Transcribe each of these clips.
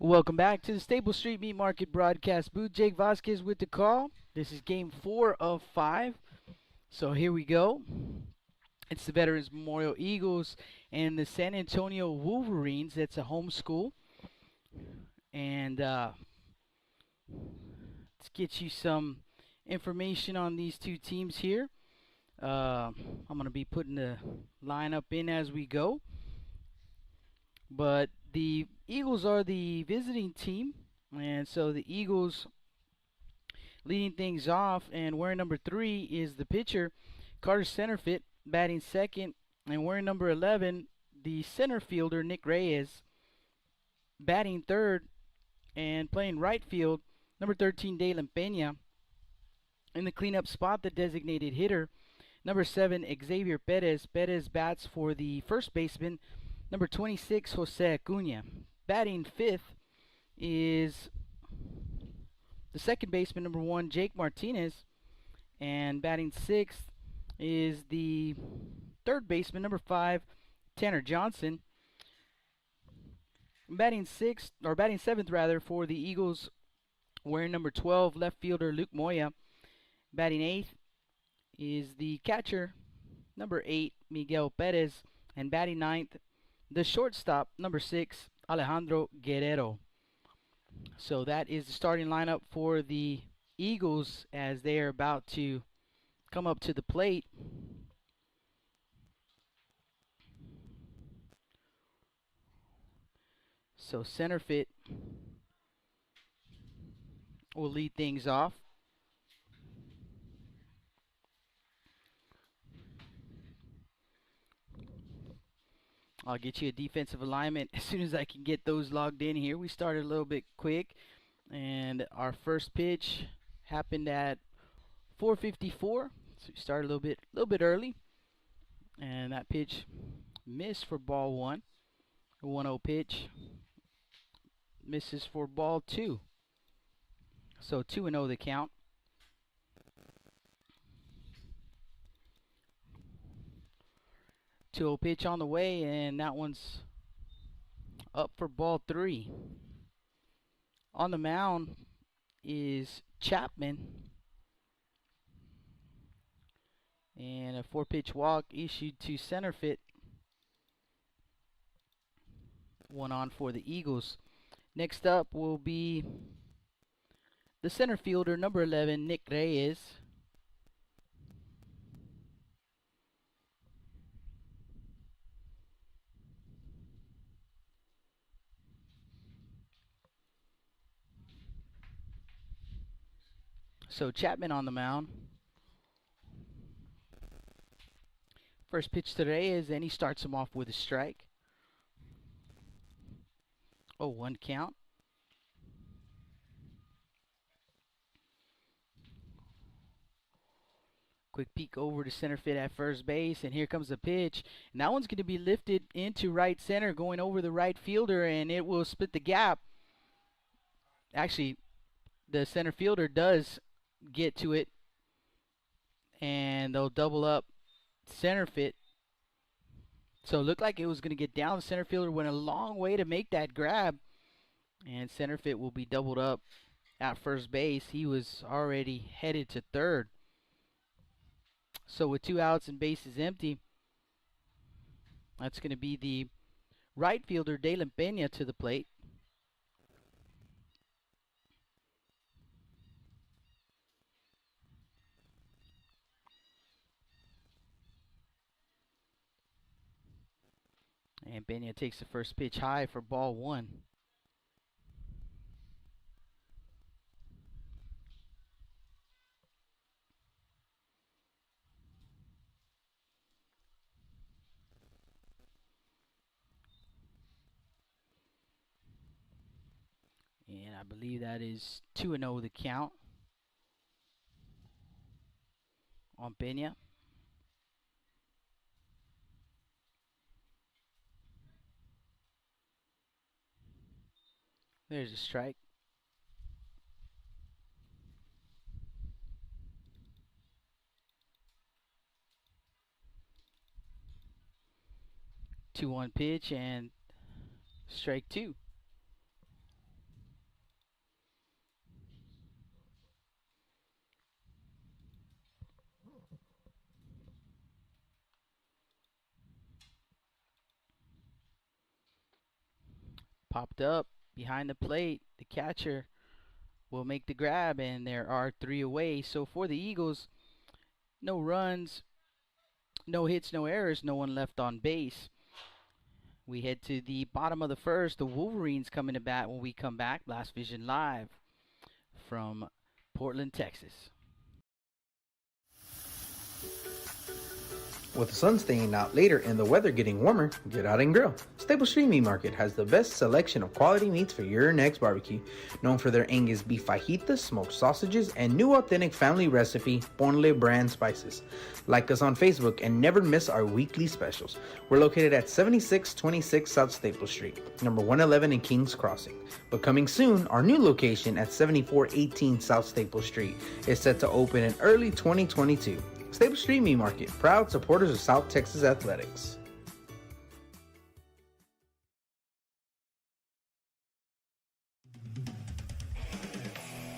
Welcome back to the Staple Street Meat Market broadcast booth. Jake Vasquez with the call. This is game 4 of 5. So here we go. It's the Veterans Memorial Eagles and the San Antonio Wolverines. That's a home school. And let's get you some information on these two teams here. I'm going to be putting the lineup in as we go. But the Eagles are the visiting team, and so the Eagles leading things off, and wearing number 3 is the pitcher, Carter Centerfit, batting second, and wearing number 11, the center fielder, Nick Reyes, batting third, and playing right field, number 13, Dalen Peña. In the cleanup spot, the designated hitter, number 7, Xavier Perez. Perez bats for the first baseman, number 26, Jose Acuna. Batting fifth is the second baseman, number 1, Jake Martinez. And batting sixth is the third baseman, number 5, Tanner Johnson. Batting seventh rather, for the Eagles, wearing number 12, left fielder Luke Moya. Batting eighth is the catcher, number 8, Miguel Perez. And batting ninth, the shortstop, number 6, Alejandro Guerrero. So that is the starting lineup for the Eagles as they are about to come up to the plate. So Centerfit will lead things off. I'll get you a defensive alignment as soon as I can get those logged in here. We started a little bit quick, and our first pitch happened at 4:54. So we started a little bit early, and that pitch missed for ball 1. A 1-0 pitch misses for ball 2. So 2-0 the count. 2-0 pitch on the way, and that one's up for ball 3. On the mound is Chapman, and a 4-pitch walk issued to Centerfit. 1 on for the Eagles. Next up will be the center fielder, number 11, Nick Reyes. So Chapman on the mound. First pitch to Reyes, and he starts him off with a strike. 0-1 count. Quick peek over to center field at first base, and here comes the pitch. And that one's going to be lifted into right center, going over the right fielder, and it will split the gap. Actually, the center fielder does get to it, and they'll double up Centerfit. So it looked like it was going to get down. The center fielder went a long way to make that grab, and Centerfit will be doubled up at first base. He was already headed to third. So with 2 outs and bases empty, that's going to be the right fielder, Dalen Peña, to the plate. And Peña takes the first pitch high for ball 1. And I believe that is 2-0 the count on Peña. There's a strike. Two-one pitch and strike 2. popped up behind the plate. The catcher will make the grab, and there are 3 away. So for the Eagles, no runs, no hits, no errors, no one left on base. We head to the bottom of the first. The Wolverines coming to bat when we come back. Blast Vision Live from Portland, Texas. With the sun staying out later and the weather getting warmer, get out and grill. Staple Street Meat Market has the best selection of quality meats for your next barbecue. Known for their Angus beef fajitas, smoked sausages, and new authentic family recipe Ponle brand spices. Like us on Facebook and never miss our weekly specials. We're located at 7626 South Staple Street, number 111 in Kings Crossing. But coming soon, our new location at 7418 South Staple Street is set to open in early 2022. Staple Street Meat Market, proud supporters of South Texas athletics.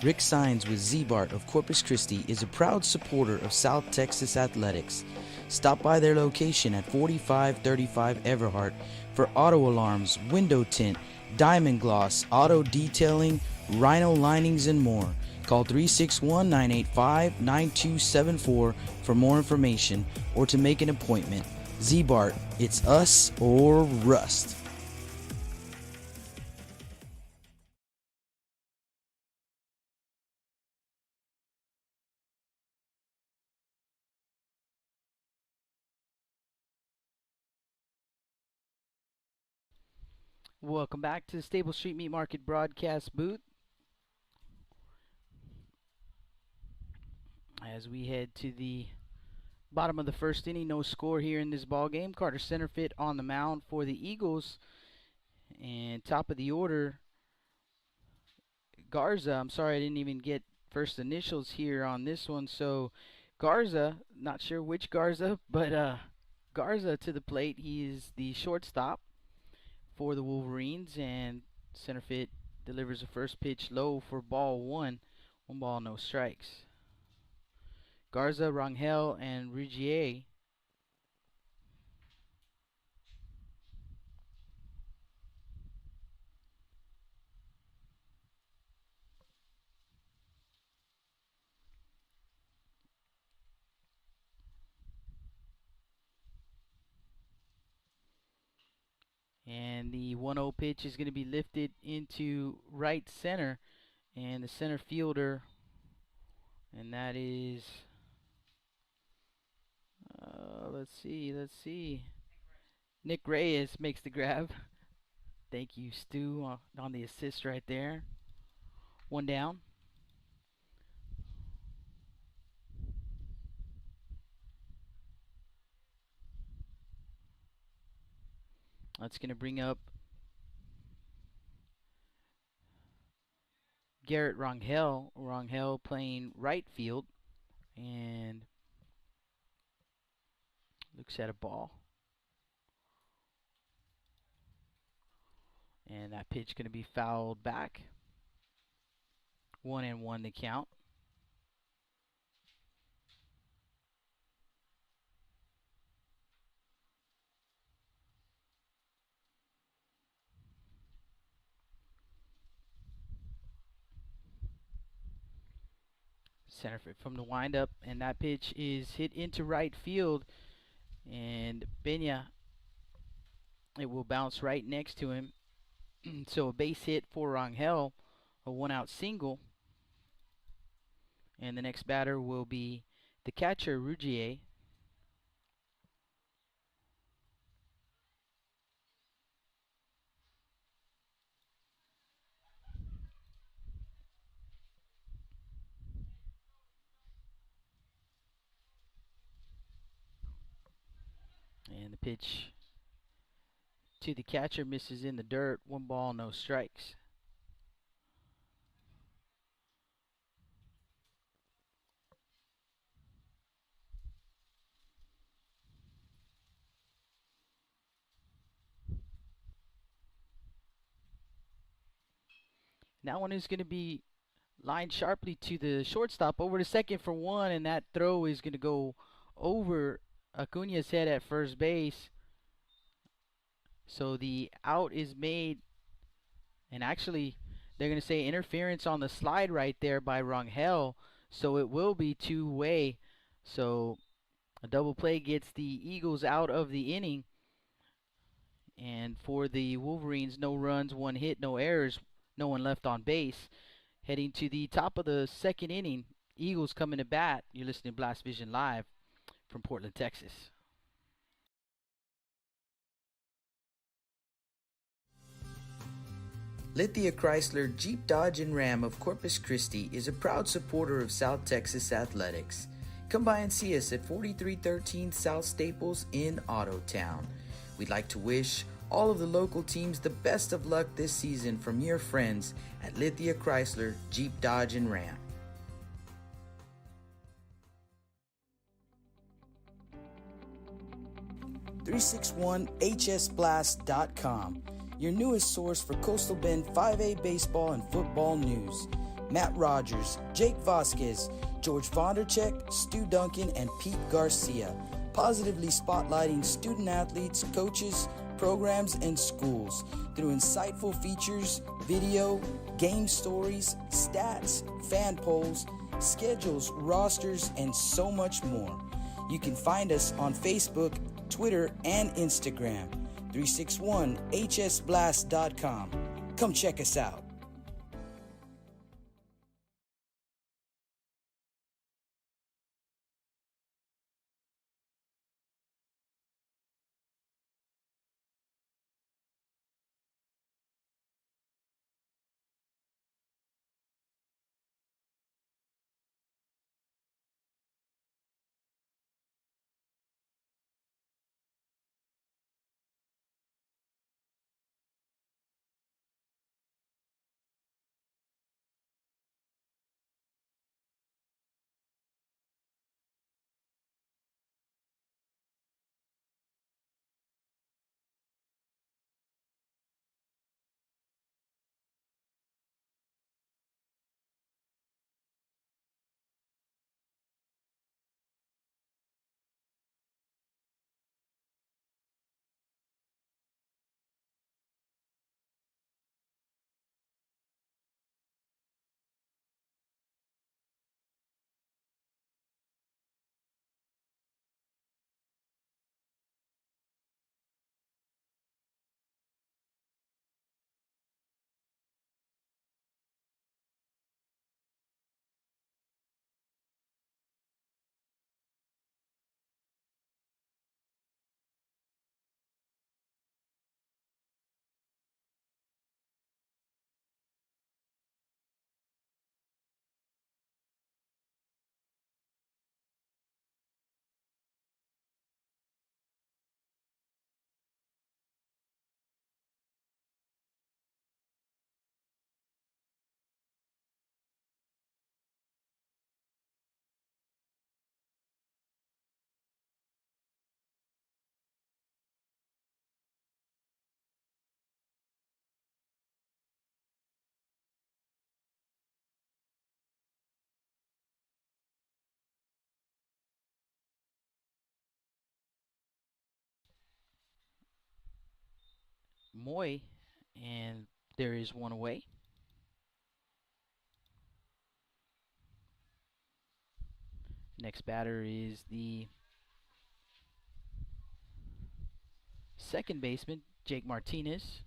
Rick Sines with Z-Bart of Corpus Christi is a proud supporter of South Texas athletics. Stop by their location at 4535 Everhart for auto alarms, window tint, diamond gloss, auto detailing, rhino linings, and more. Call 361-985-9274 for more information or to make an appointment. Z-Bart, it's us or rust. Welcome back to the Staple Street Meat Market broadcast booth. As we head to the bottom of the first inning, no score here in this ball game. Carter Centerfit on the mound for the Eagles, and top of the order, Garza. I'm sorry I didn't even get first initials here on this one. So Garza, not sure which Garza, but Garza to the plate. He is the shortstop for the Wolverines, and Centerfit delivers the first pitch low for ball one. 1 ball, no strikes. Garza, Rangel, and Ruggier. And the 1-0 pitch is going to be lifted into right center, and the center fielder, and that is, let's see. Nick Reyes makes the grab. Thank you, Stu, on the assist right there. 1 down. That's going to bring up Garrett Rangel. Rangel playing right field, and looks at a ball. And that pitch going to be fouled back. 1-1 the count. Centerfit from the windup, and that pitch is hit into right field, and Benya, it will bounce right next to him. So a base hit for Rangel, a 1-out single, and the next batter will be the catcher, Ruggier. And the pitch to the catcher misses in the dirt. 1 ball, no strikes. That one is going to be lined sharply to the shortstop, over to second for 1, and that throw is going to go over Acuna's head at first base. So the out is made And actually, they're going to say interference on the slide right there by Rangel. So it will be two-way. So a double play gets the Eagles out of the inning. And for the Wolverines, no runs, one hit, no errors, no one left on base. Heading to the top of the second inning, Eagles coming to bat. You're listening to Blast Vision Live from Portland, Texas. Lithia Chrysler Jeep Dodge and Ram of Corpus Christi is a proud supporter of South Texas athletics. Come by and see us at 4313 South Staples in Ottotown. We'd like to wish all of the local teams the best of luck this season from your friends at Lithia Chrysler Jeep Dodge and Ram. .361hsblast.com, your newest source for Coastal Bend 5A baseball and football news. Matt Rogers, Jake Vasquez, George Vondercheck, Stu Duncan, and Pete Garcia, positively spotlighting student athletes, coaches, programs, and schools through insightful features, video, game stories, stats, fan polls, schedules, rosters, and so much more. You can find us on Facebook, Twitter, and Instagram. 361hsblast.com. Come check us out. Moy, and there is one away. Next batter is the second baseman, Jake Martinez.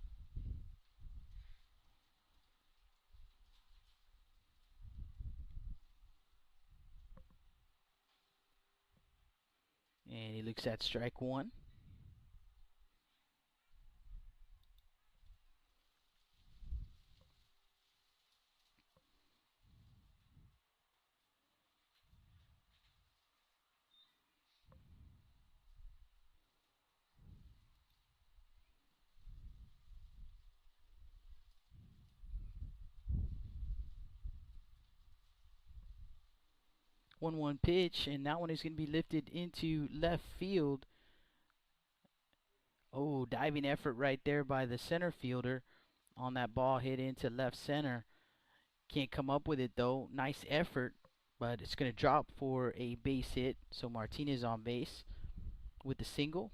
And he looks at strike one. One pitch, and that one is going to be lifted into left field. Oh, diving effort right there by the center fielder on that ball hit into left center. Can't come up with it though. Nice effort, but it's going to drop for a base hit. So Martinez on base with the single.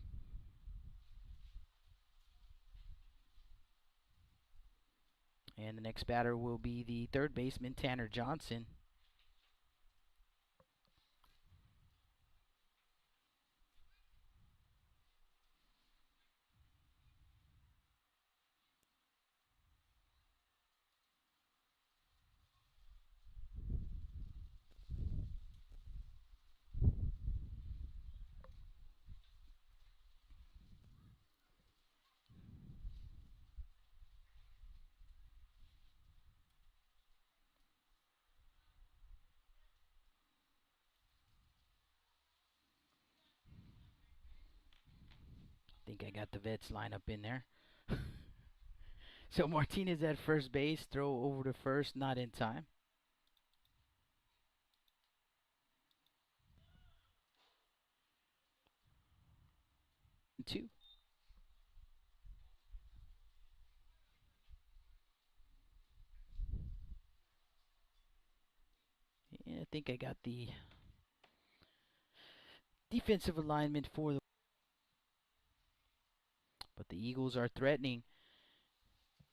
And the next batter will be the third baseman, Tanner Johnson. I think I got the Vets lineup in there. So Martinez at first base, throw over to first, not in time. 2. Yeah, I think I got the defensive alignment for the. But the Eagles are threatening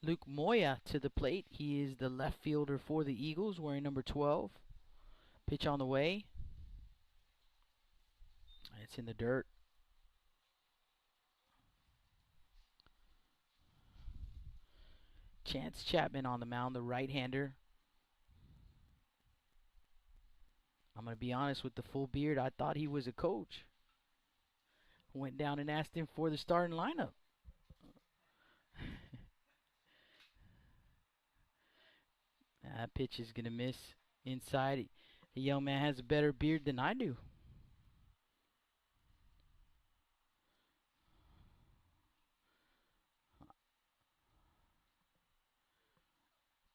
Luke Moya to the plate. He is the left fielder for the Eagles, wearing number 12. Pitch on the way. It's in the dirt. Chance Chapman on the mound, the right-hander. I'm going to be honest, with the full beard, I thought he was a coach. Went down and asked him for the starting lineup. That pitch is going to miss inside. The young man has a better beard than I do.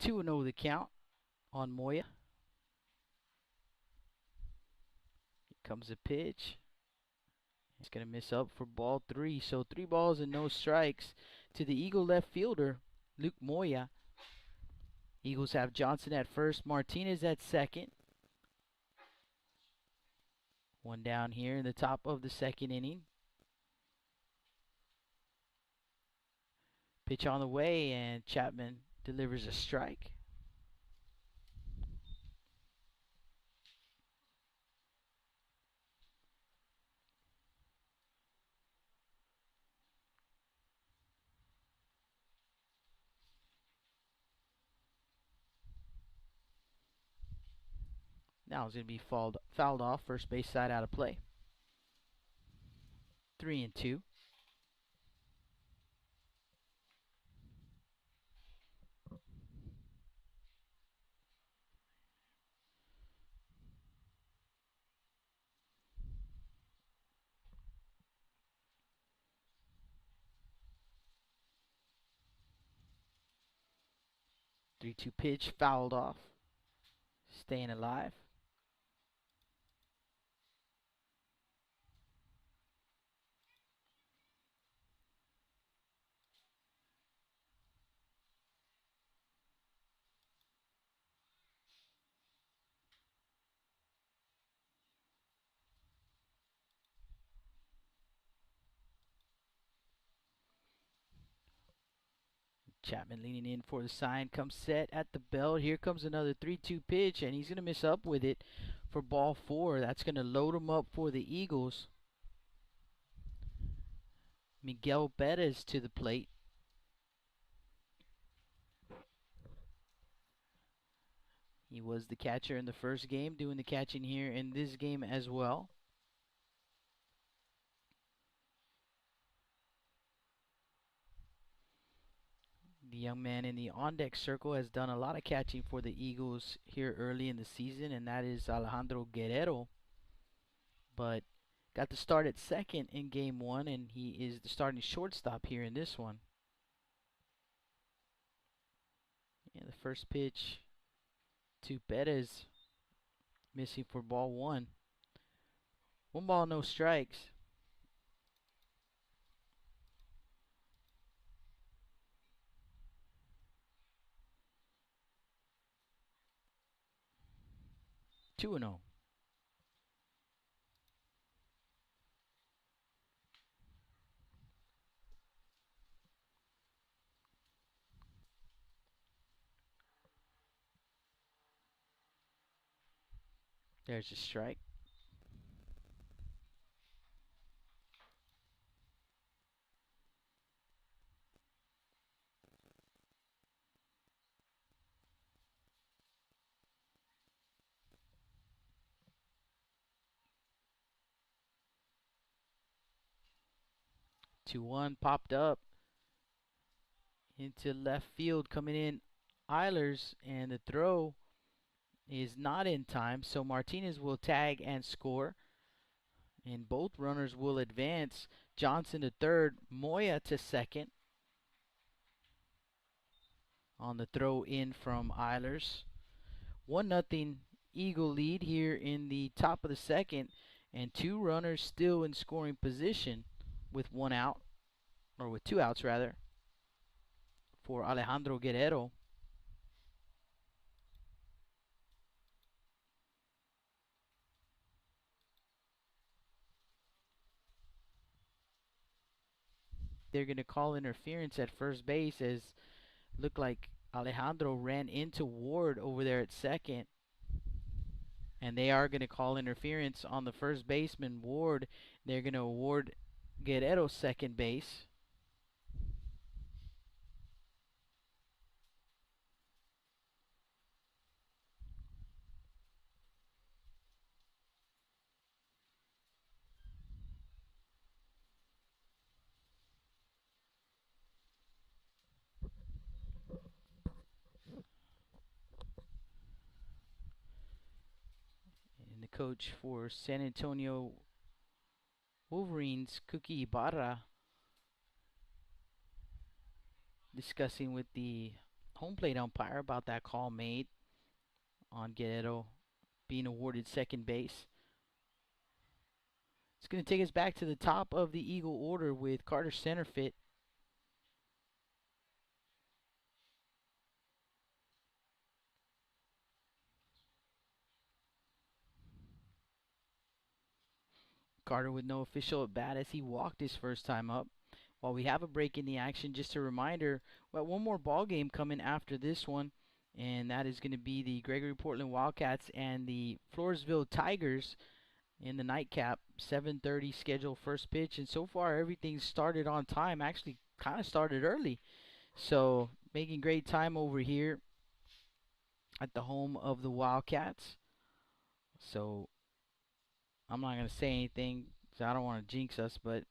2-0 the count on Moya. Here comes a pitch. It's going to miss up for ball 3. So 3 balls and no strikes to the Eagle left fielder, Luke Moya. Eagles have Johnson at first, Martinez at second. One down here in the top of the second inning. Pitch on the way, and Chapman delivers a strike. Now it's going to be fouled off. First base side out of play. 3-2. Three-two pitch fouled off. Staying alive. Chapman leaning in for the sign, comes set at the belt. Here comes another 3-2 pitch, and he's going to miss up with it for ball 4. That's going to load him up for the Eagles. Miguel Perez to the plate. He was the catcher in the first game, doing the catching here in this game as well. The young man in the on-deck circle has done a lot of catching for the Eagles here early in the season, and that is Alejandro Guerrero. But got to start at second in game 1, and he is the starting shortstop here in this one. And the first pitch to Perez, missing for ball 1. 1 ball, no strikes. Two and 0. There's a strike. Two one popped up into left field, coming in Eilers, and the throw is not in time, so Martinez will tag and score, and both runners will advance. Johnson to third, Moya to second on the throw in from Eilers. 1-0 Eagle lead here in the top of the second, and two runners still in scoring position with one out, or with two outs rather, for Alejandro Guerrero. They're going to call interference at first base, as looked like Alejandro ran into Ward over there at second. And they are going to call interference on the first baseman, Ward. They're going to award Guerrero second base. And the coach for San Antonio Wolverines, Cookie Ibarra, discussing with the home plate umpire about that call made on Guerrero being awarded second base. It's going to take us back to the top of the Eagle order with Carter Centerfit. Carter with no official at bat as he walked his first time up. While we have a break in the action, just a reminder, we got one more ball game coming after this one, and that is going to be the Gregory-Portland Wildcats and the Floresville Tigers in the nightcap. 7:30 scheduled first pitch, and so far everything's started on time. Actually, kind of started early, so making great time over here at the home of the Wildcats. So I'm not going to say anything because I don't want to jinx us, but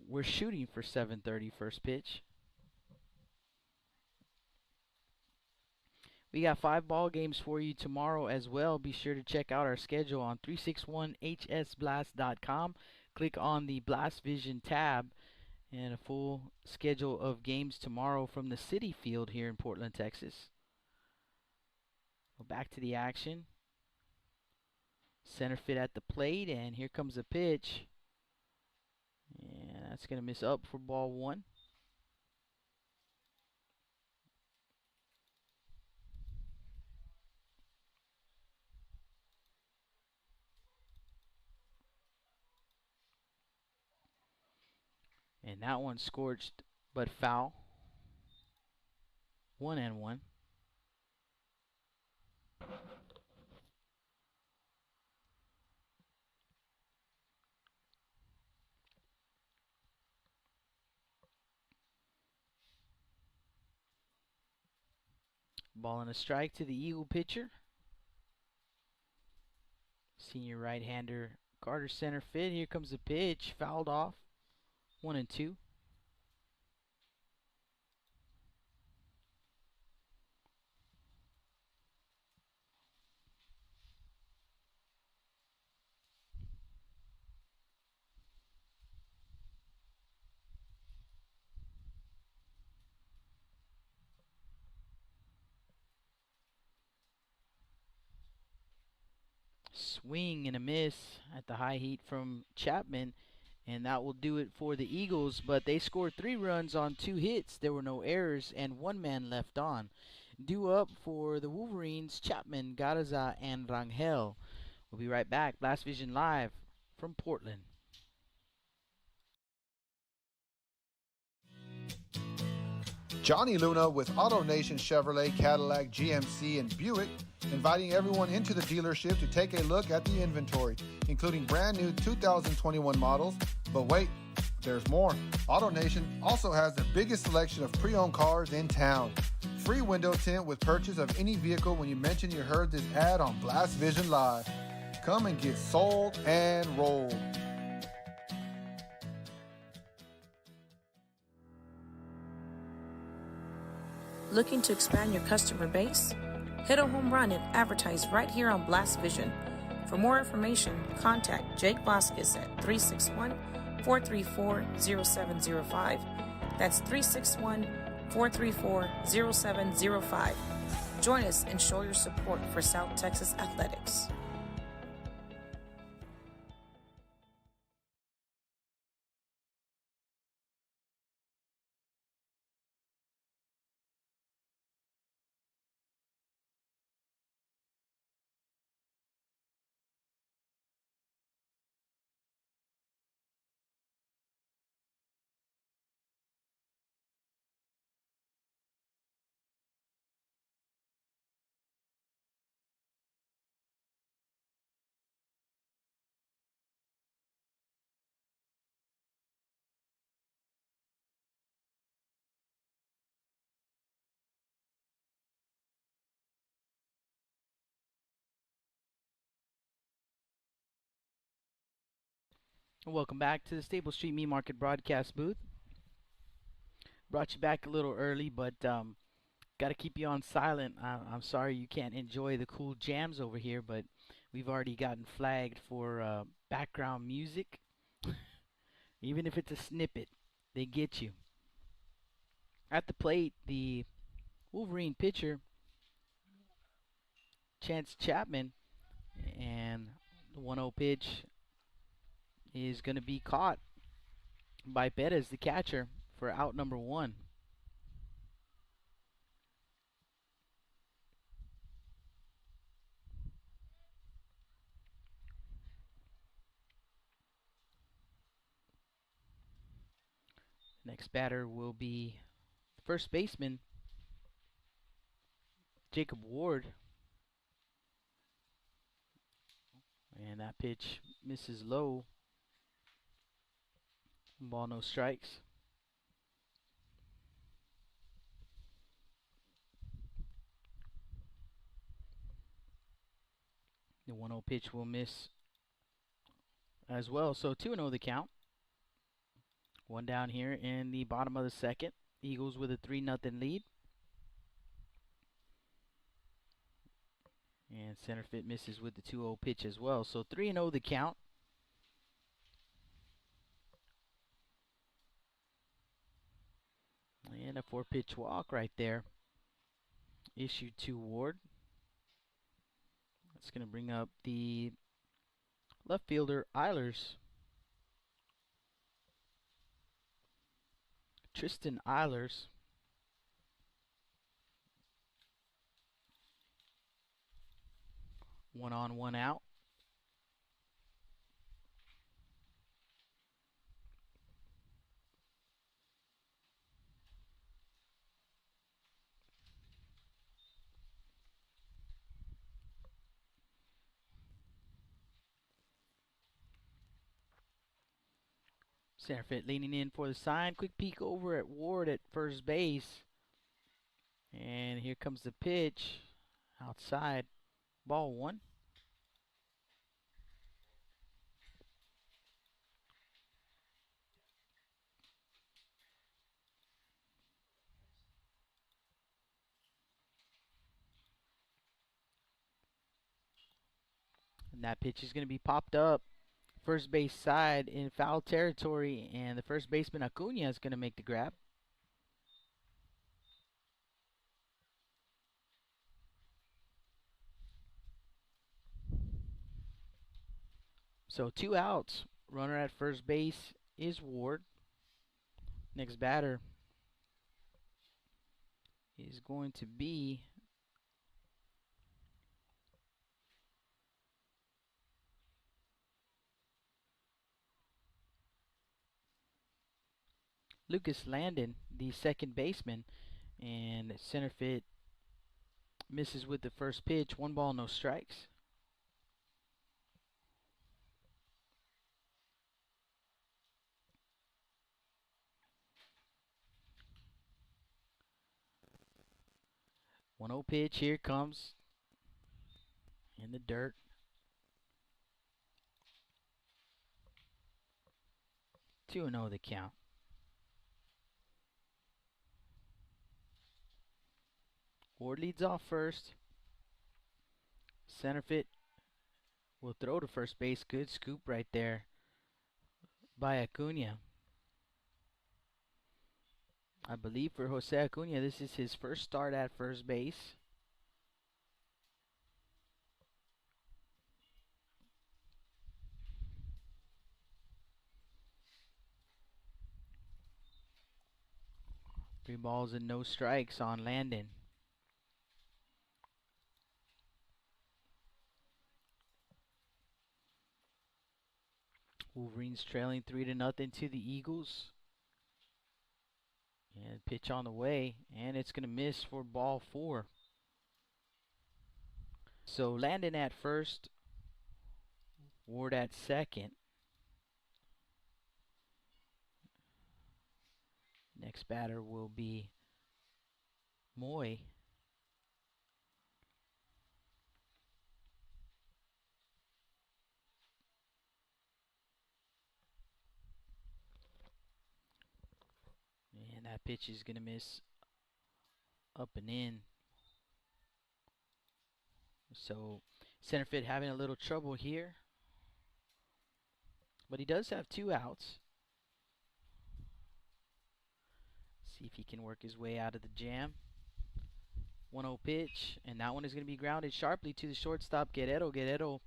we're shooting for 7:30 first pitch. We got 5 ball games for you tomorrow as well. Be sure to check out our schedule on 361hsblast.com. Click on the Blast Vision tab and a full schedule of games tomorrow from the City Field here in Portland, Texas. Go back to the action. Center fit at the plate, and here comes a pitch. And that's going to miss up for ball one. And that one scorched but foul. 1-1. Ball and a strike to the Eagle pitcher. Senior right-hander Carter center fit. Here comes the pitch. Fouled off. 1-2. Swing and a miss at the high heat from Chapman, and that will do it for the Eagles. But they scored 3 runs on 2 hits. There were no errors and 1 man left on. Due up for the Wolverines, Chapman, Garza, and Rangel. We'll be right back. Blast Vision Live from Portland. Johnny Luna with AutoNation Chevrolet, Cadillac, GMC, and Buick, inviting everyone into the dealership to take a look at the inventory, including brand new 2021 models. But wait, there's more. AutoNation also has the biggest selection of pre-owned cars in town. Free window tint with purchase of any vehicle when you mention you heard this ad on Blast Vision Live. Come and get sold and rolled. Looking to expand your customer base? Hit a home run and advertise right here on Blast Vision. For more information, contact Jake Vasquez at 361-434-0705. That's 361-434-0705. Join us and show your support for South Texas athletics. Welcome back to the Stable Street Meat Market broadcast booth. Brought you back a little early, but got to keep you on silent. I'm sorry you can't enjoy the cool jams over here, but we've already gotten flagged for background music. Even if it's a snippet, they get you. At the plate, the Wolverine pitcher, Chance Chapman, and the 1-0 pitch is going to be caught by Perez, the catcher, for out number 1. Next batter will be first baseman Jacob Ward. And that pitch misses low. Ball, no strikes. The 1-0 pitch will miss as well. So 2-0 the count. One down here in the bottom of the second. Eagles with a 3-0 lead. And center field misses with the 2-0 pitch as well. So 3-0 the count. And a 4-pitch walk right there, issued to Ward. That's going to bring up the left fielder, Eilers. Tristan Eilers. One on, one out. Center field leaning in for the sign. Quick peek over at Ward at first base. And here comes the pitch. Outside. Ball 1. And that pitch is going to be popped up first base side in foul territory. And the first baseman, Acuna, is going to make the grab. So 2 outs. Runner at first base is Ward. Next batter is going to be Lucas Landon, the second baseman. And center field misses with the first pitch. 1 ball, no strikes. One 0 pitch. Here comes in the dirt. 2-0 the count. Ward leads off first. Center field will throw to first base. Good scoop right there by Acuna. I believe for Jose Acuna, this is his first start at first base. Three balls and no strikes on Landon. Wolverines trailing 3-0 to the Eagles. And pitch on the way, and it's going to miss for ball 4. So Landon at first, Ward at second. Next batter will be Moy. And that pitch is going to miss up and in. So center field having a little trouble here. But he does have 2 outs. See if he can work his way out of the jam. 1-0 pitch, and that one is going to be grounded sharply to the shortstop, Guerrero. Guerrero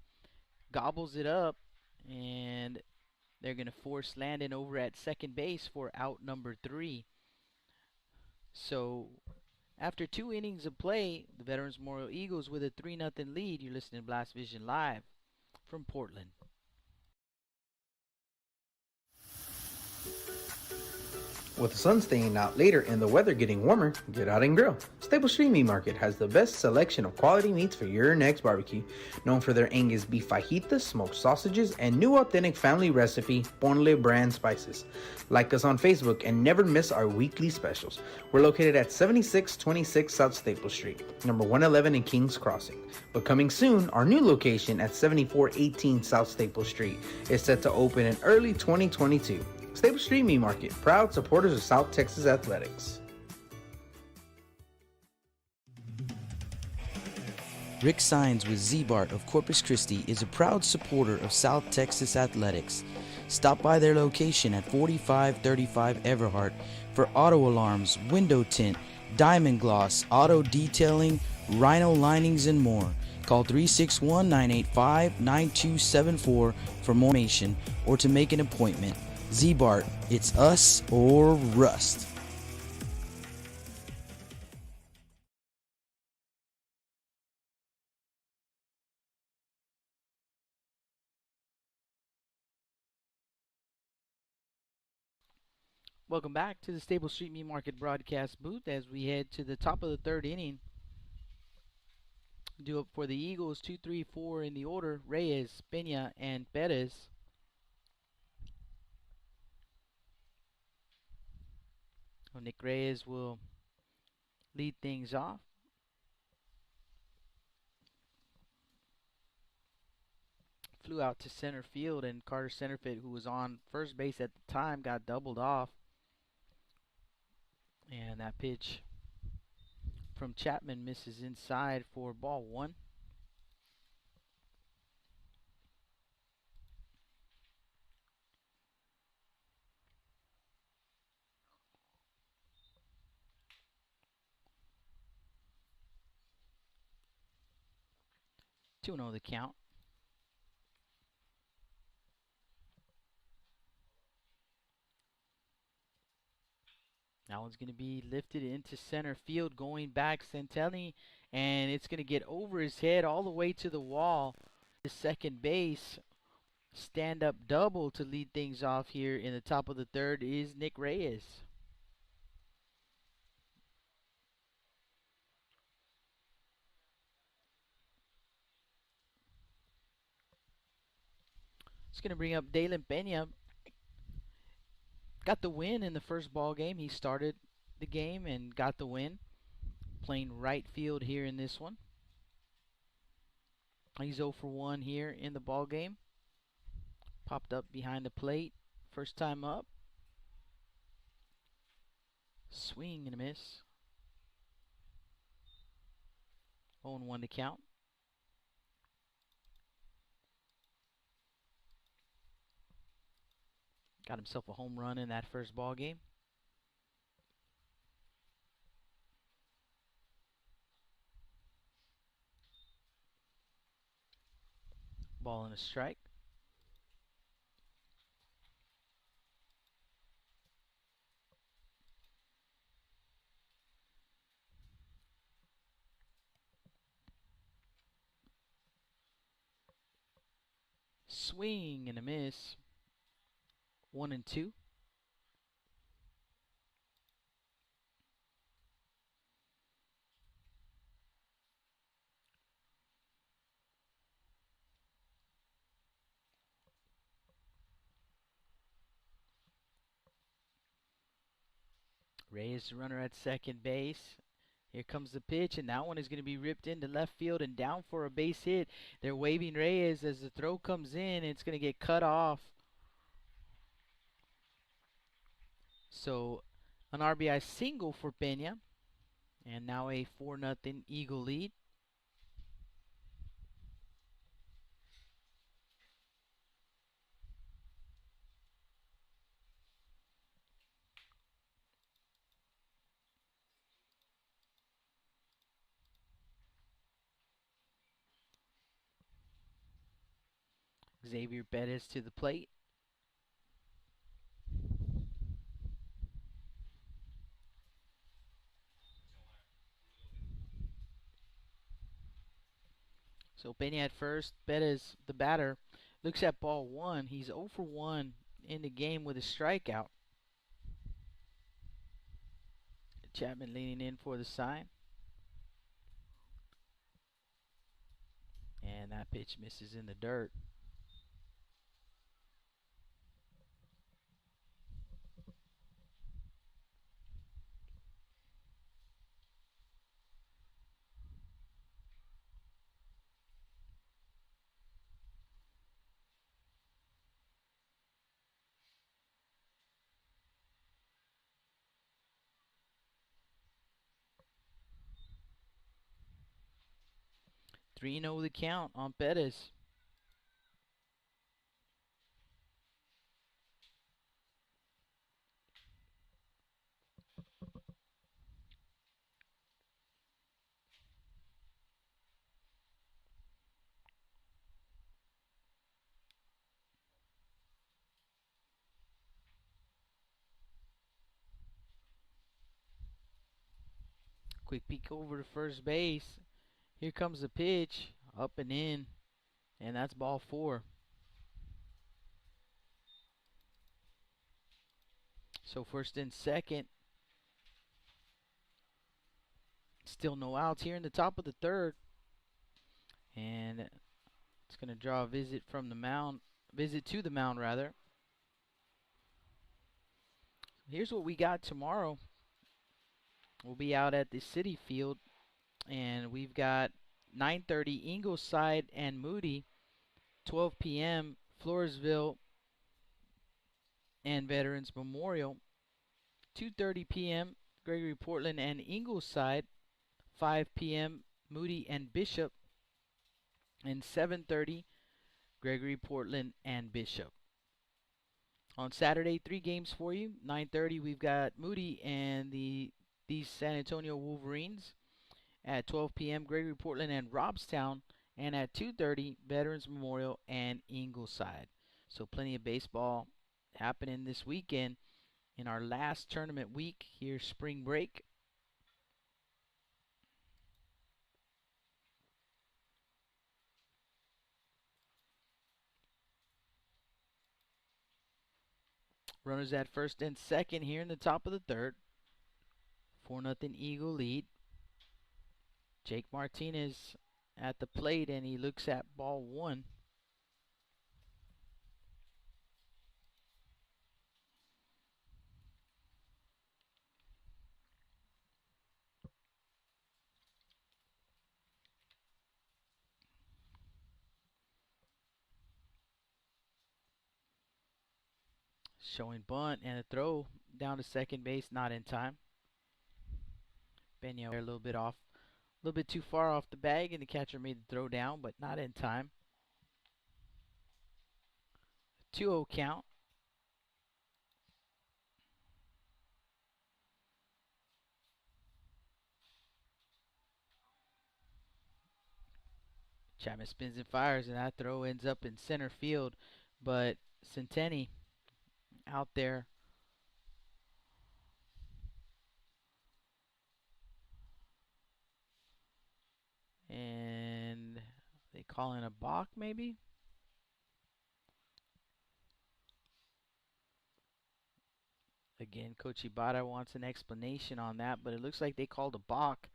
gobbles it up, and they're going to force Landon over at second base for out number 3. So after 2 innings of play, the Veterans Memorial Eagles with a 3-0 lead. You're listening to Blast Vision Live from Portland. With the sun staying out later and the weather getting warmer, get out and grill. Stable Street Meat Market has the best selection of quality meats for your next barbecue. Known for their Angus beef fajitas, smoked sausages, and new authentic family recipe Ponle brand spices. Like us on Facebook and never miss our weekly specials. We're located at 7626 South Staple Street, number 111 in Kings Crossing. But coming soon, our new location at 7418 South Staple Street is set to open in early 2022. Stable Street Meat Market, proud supporters of South Texas Athletics. Rick Signs with Z-Bart of Corpus Christi is a proud supporter of South Texas Athletics. Stop by their location at 4535 Everhart for auto alarms, window tint, diamond gloss, auto detailing, rhino linings, and more. Call 361-985-9274 for more information or to make an appointment. Z-Bart, it's us or rust. Welcome back to the Stable Street Meat Market broadcast booth as we head to the top of the 3rd inning. Due up for the Eagles, 2, 3, 4 in the order: Reyes, Peña, and Perez. Nick Reyes will lead things off. Flew out to center field, and Carter Centerfield, who was on first base at the time, got doubled off. And that pitch from Chapman misses inside for ball 1. To know the count. That one's going to be lifted into center field, going back Santelli, and it's going to get over his head all the way to the wall. The second base stand-up double to lead things off here in the top of the 3rd is Nick Reyes. It's going to bring up Dalen Pena. Got the win in the first ball game. He started the game and got the win. Playing right field here in this one. He's 0 for 1 here in the ball game. Popped up behind the plate. First time up. Swing and a miss. 0-1 to count. Got himself a home run in that first ball game. Ball and a strike. Swing and a miss. 1-2. Reyes, runner at second base. Here comes the pitch, and that one is going to be ripped into left field and down for a base hit. They're waving Reyes as the throw comes in. It's going to get cut off. So an RBI single for Pena. And now a 4-0 Eagle lead. Xavier Bettis to the plate. So Pena at first. Bettis, the batter, looks at ball one. He's 0 for 1 in the game with a strikeout. Chapman leaning in for the sign. And that pitch misses in the dirt. Three 0 the count on Bettis. Quick peek over to first base. Here comes the pitch. Up and in. And that's ball 4. So first and second. Still no outs here in the top of the third. And it's going to draw a visit from the mound. Visit to the mound, rather. Here's what we got tomorrow. We'll be out at the City Field. And we've got 9:30 Ingleside and Moody. 12 p.m. Floresville and Veterans Memorial. 2:30 p.m. Gregory-Portland and Ingleside. 5 p.m. Moody and Bishop. And 7:30 Gregory-Portland and Bishop. On Saturday, 3 games for you. 9:30 we've got Moody and the San Antonio Wolverines. At 12 p.m. Gregory-Portland and Robstown. And at 2:30 Veterans Memorial and Ingleside. So plenty of baseball happening this weekend in our last tournament week here, spring break. Runners at first and second here in the top of the third. 4-0 Eagle lead. Jake Martinez at the plate, and he looks at ball 1. Showing bunt and a throw down to second base, not in time. Benya a little bit off, a little bit too far off the bag, and the catcher made the throw down, but not in time. 2-0 count. Chapman spins and fires, and that throw ends up in center field, but Centeni out there. And they call in a balk, maybe? Again, Coach Ibata wants an explanation on that, but it looks like they called a balk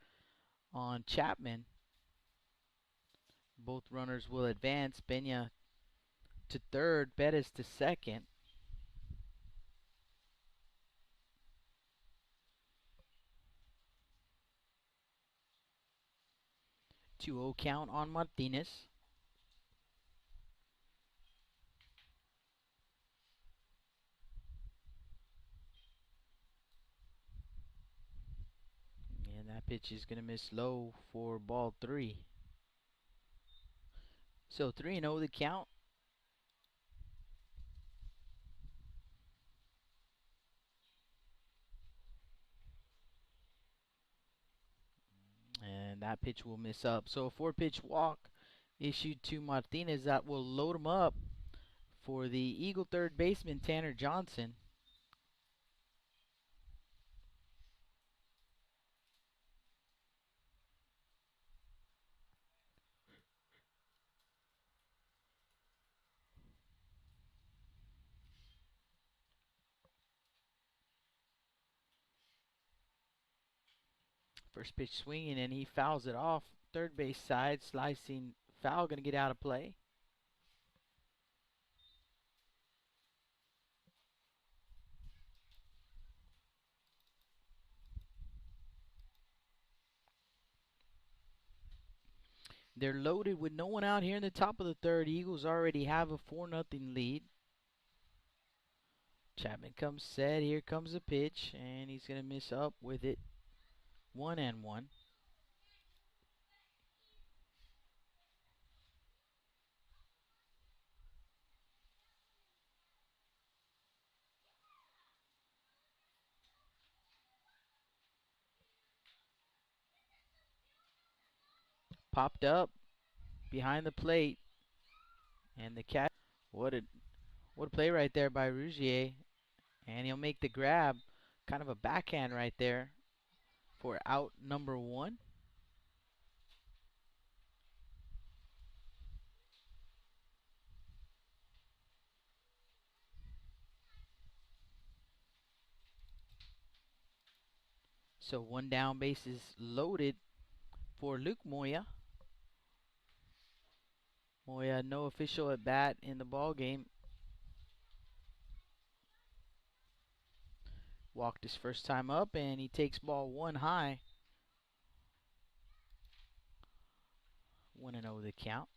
on Chapman. Both runners will advance. Benya to third, Bettis to second. 2-0 count on Martinez. And that pitch is going to miss low for ball 3. So 3-0 the count. And that pitch will miss up. So a 4-pitch walk issued to Martinez that will load him up for the Eagle third baseman Tanner Johnson. First pitch swinging, and he fouls it off. Third base side, slicing foul, going to get out of play. They're loaded with no one out here in the top of the third. Eagles already have a 4-0 lead. Chapman comes set. Here comes the pitch, and he's going to miss up with it. 1-1. Popped up behind the plate, and the cat. What a play right there by Rougier, and he'll make the grab. Kind of a backhand right there for out number 1. So 1 down, base is loaded for Luke Moya. Moya, no official at bat in the ball game. Walked his first time up, and he takes ball 1 high. 1-0 the count.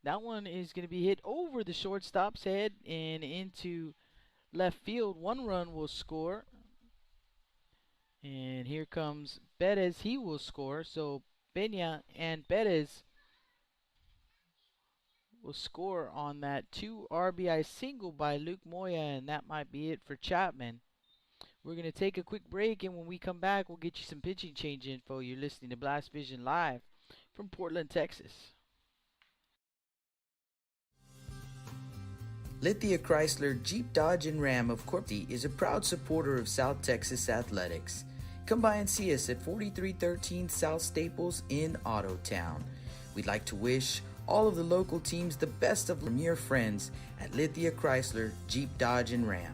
That one is going to be hit over the shortstop's head and into left field. 1 run will score. And here comes Bettis. He will score. So Benya and Bettis will score on that 2 RBI single by Luke Moya, and that might be it for Chapman. We're going to take a quick break, and when we come back, we'll get you some pitching change info. You're listening to Blast Vision live from Portland, Texas. Lithia Chrysler Jeep Dodge and Ram of Corpus is a proud supporter of South Texas athletics. Come by and see us at 4313 South Staples in Ottotown. We'd like to wish all of the local teams the best of from your friends at Lithia Chrysler Jeep Dodge and Ram.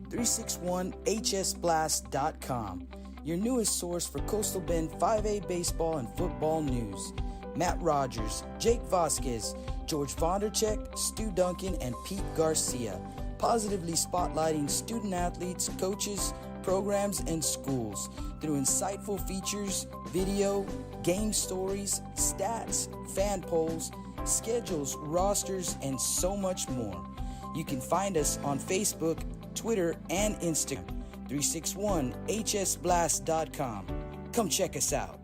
.361hsblast.com. your newest source for Coastal Bend 5A baseball and football news. Matt Rogers, Jake Vasquez, George Vondercheck, Stu Duncan, and Pete Garcia, positively spotlighting student athletes, coaches, programs, and schools through insightful features, video, game stories, stats, fan polls, schedules, rosters, and so much more. You can find us on Facebook, Twitter, and Instagram. 361hsblast.com. Come check us out.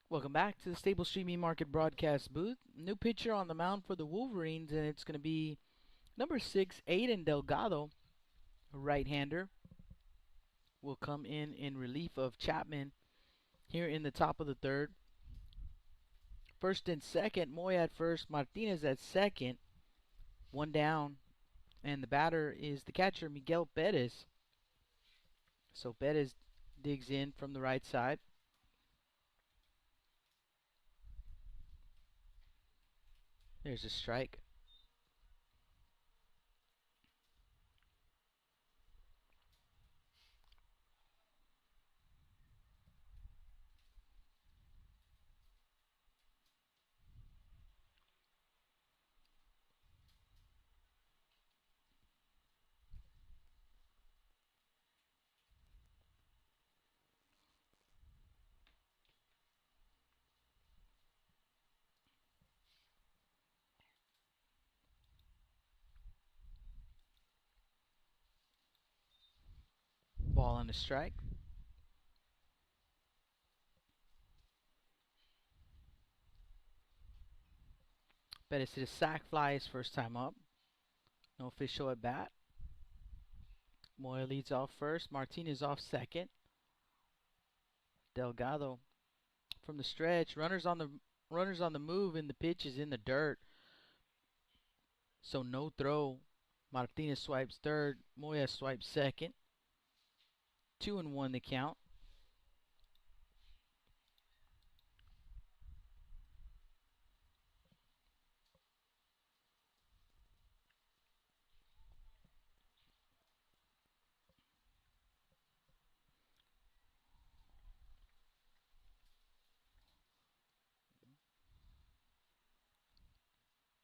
Welcome back to the Stable Streaming Market broadcast booth. New pitcher on the mound for the Wolverines, and it's going to be number 6, Aiden Delgado, a right-hander. Will come in relief of Chapman here in the top of the third. First and second, Moy at first, Martinez at second. One down, and the batter is the catcher, Miguel Perez. So Perez digs in from the right side. There's a strike. Ball on the strike. Perez hit a sac fly his first time up. No official at bat. Moya leads off first. Martinez off second. Delgado from the stretch. Runners on the move, and the pitch is in the dirt. So no throw. Martinez swipes third. Moya swipes second. 2-1 the count.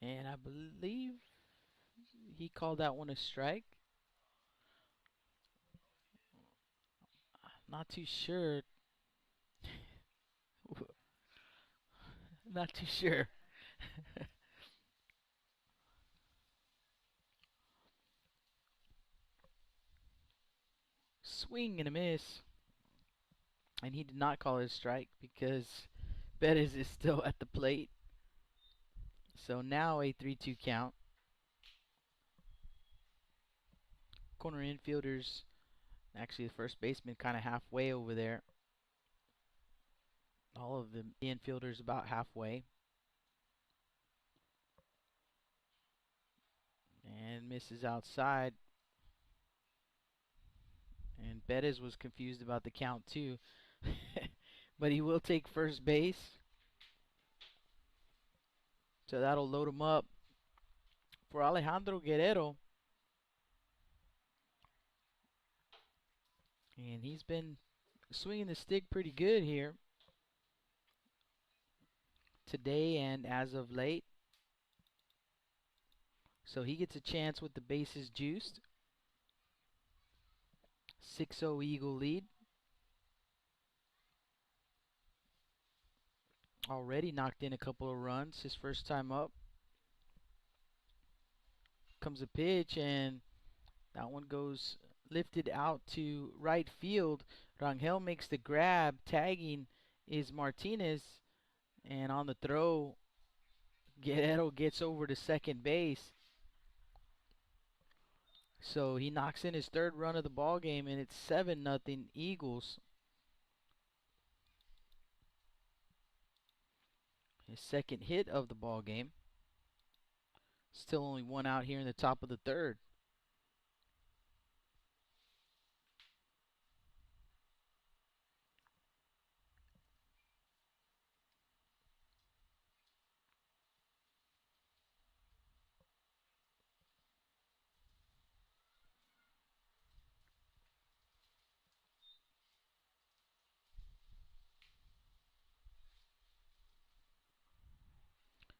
And I believe he called that one a strike. Not too sure. Not too sure. Swing and a miss. And he did not call it a strike because Bettis is still at the plate. So now a 3-2 count. Corner infielders, actually the first baseman kind of halfway over there. All of the infielders about halfway. And misses outside. And Bettis was confused about the count too. But he will take first base. So that'll load him up for Alejandro Guerrero. And he's been swinging the stick pretty good here today and as of late. So he gets a chance with the bases juiced. 6-0 Eagle lead. Already knocked in a couple of runs his first time up. comes a pitch, and that one goes lifted out to right field. Rangel makes the grab. Tagging is Martinez. And on the throw, Guerrero gets over to second base. So he knocks in his third run of the ball game, and it's 7-0 Eagles. His second hit of the ball game. Still only one out here in the top of the third.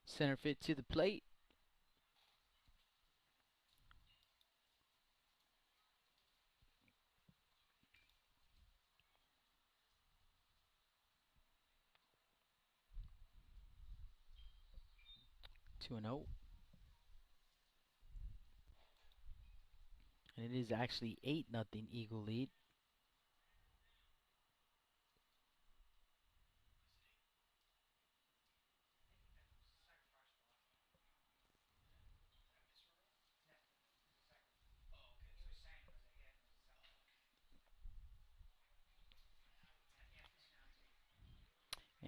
Center field to the plate. Two and 0. And it is actually 8-0 Eagle lead.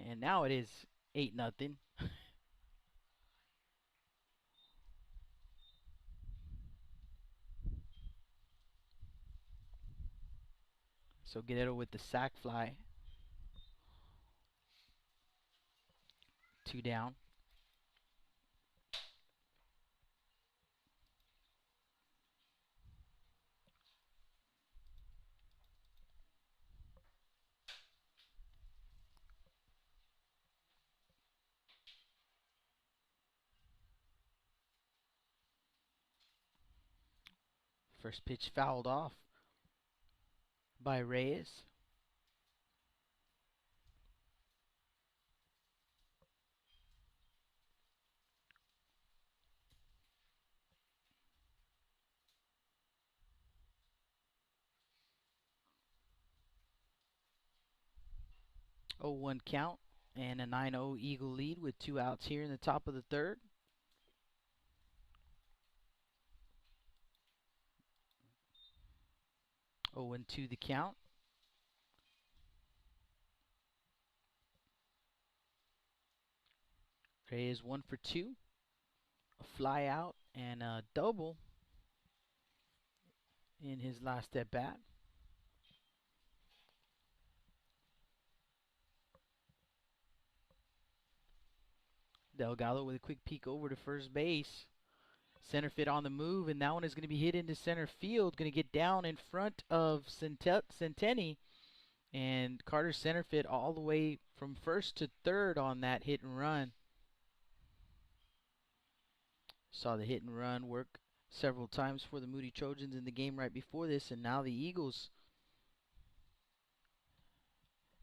And now it is 8-0. So Guerrero with the sac fly. 2 down. First pitch fouled off by Reyes. Oh, 1 count and a 9-0 Eagle lead with 2 outs here in the top of the third. Oh, 2 the count. Reyes 1 for 2. A fly out and a double in his last at bat. Delgado with a quick peek over to first base. Center field on the move, and that one is going to be hit into center field. Going to get down in front of Centeni. And Carter center field all the way from first to third on that hit and run. Saw the hit and run work several times for the Moody Trojans in the game right before this, and now the Eagles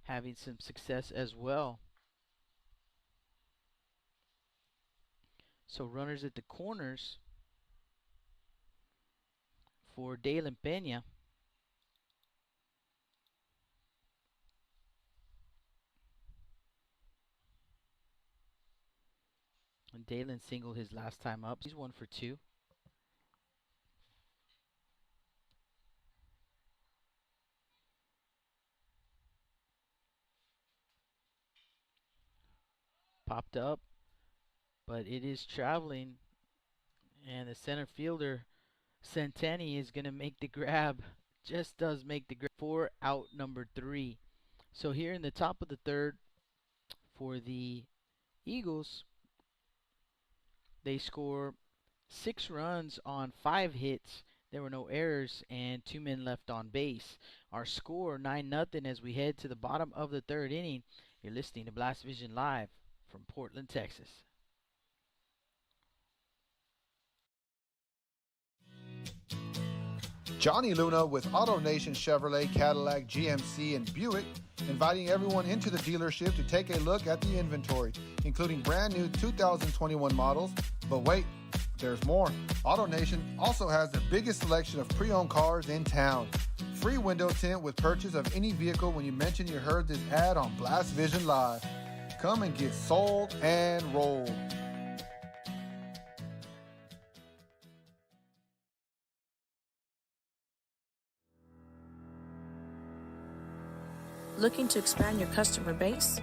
having some success as well. So runners at the corners for Dalen Pena. And Dalen singled his last time up. He's 1 for 2. Popped up, but it is traveling, and the center fielder Centeni is going to make the grab. Just does make the grab for out number 3. So here in the top of the third for the Eagles, they score 6 runs on 5 hits. There were no errors and 2 men left on base. Our score 9-0 as we head to the bottom of the third inning. You're listening to Blast Vision Live from Portland, Texas. Johnny Luna with AutoNation Chevrolet, Cadillac, GMC, and Buick, inviting everyone into the dealership to take a look at the inventory, including brand new 2021 models. But wait, There's more. AutoNation also has the biggest selection of pre-owned cars in town. Free window tint with purchase of any vehicle when you mention you heard this ad on Blast Vision Live. Come and get sold and rolled. Looking to expand your customer base?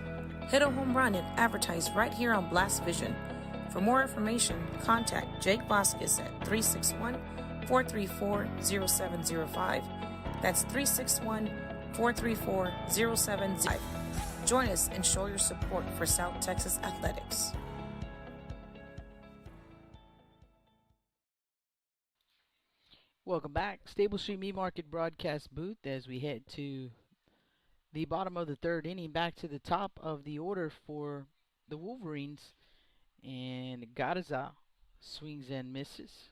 Hit a home run and advertise right here on Blast Vision. For more information, contact Jake Vasquez at 361-434-0705. That's 361-434-0705. Join us and show your support for South Texas athletics. Welcome back. Stable Street Meat Market broadcast booth as we head to the bottom of the third inning, back to the top of the order for the Wolverines. And Garza swings and misses.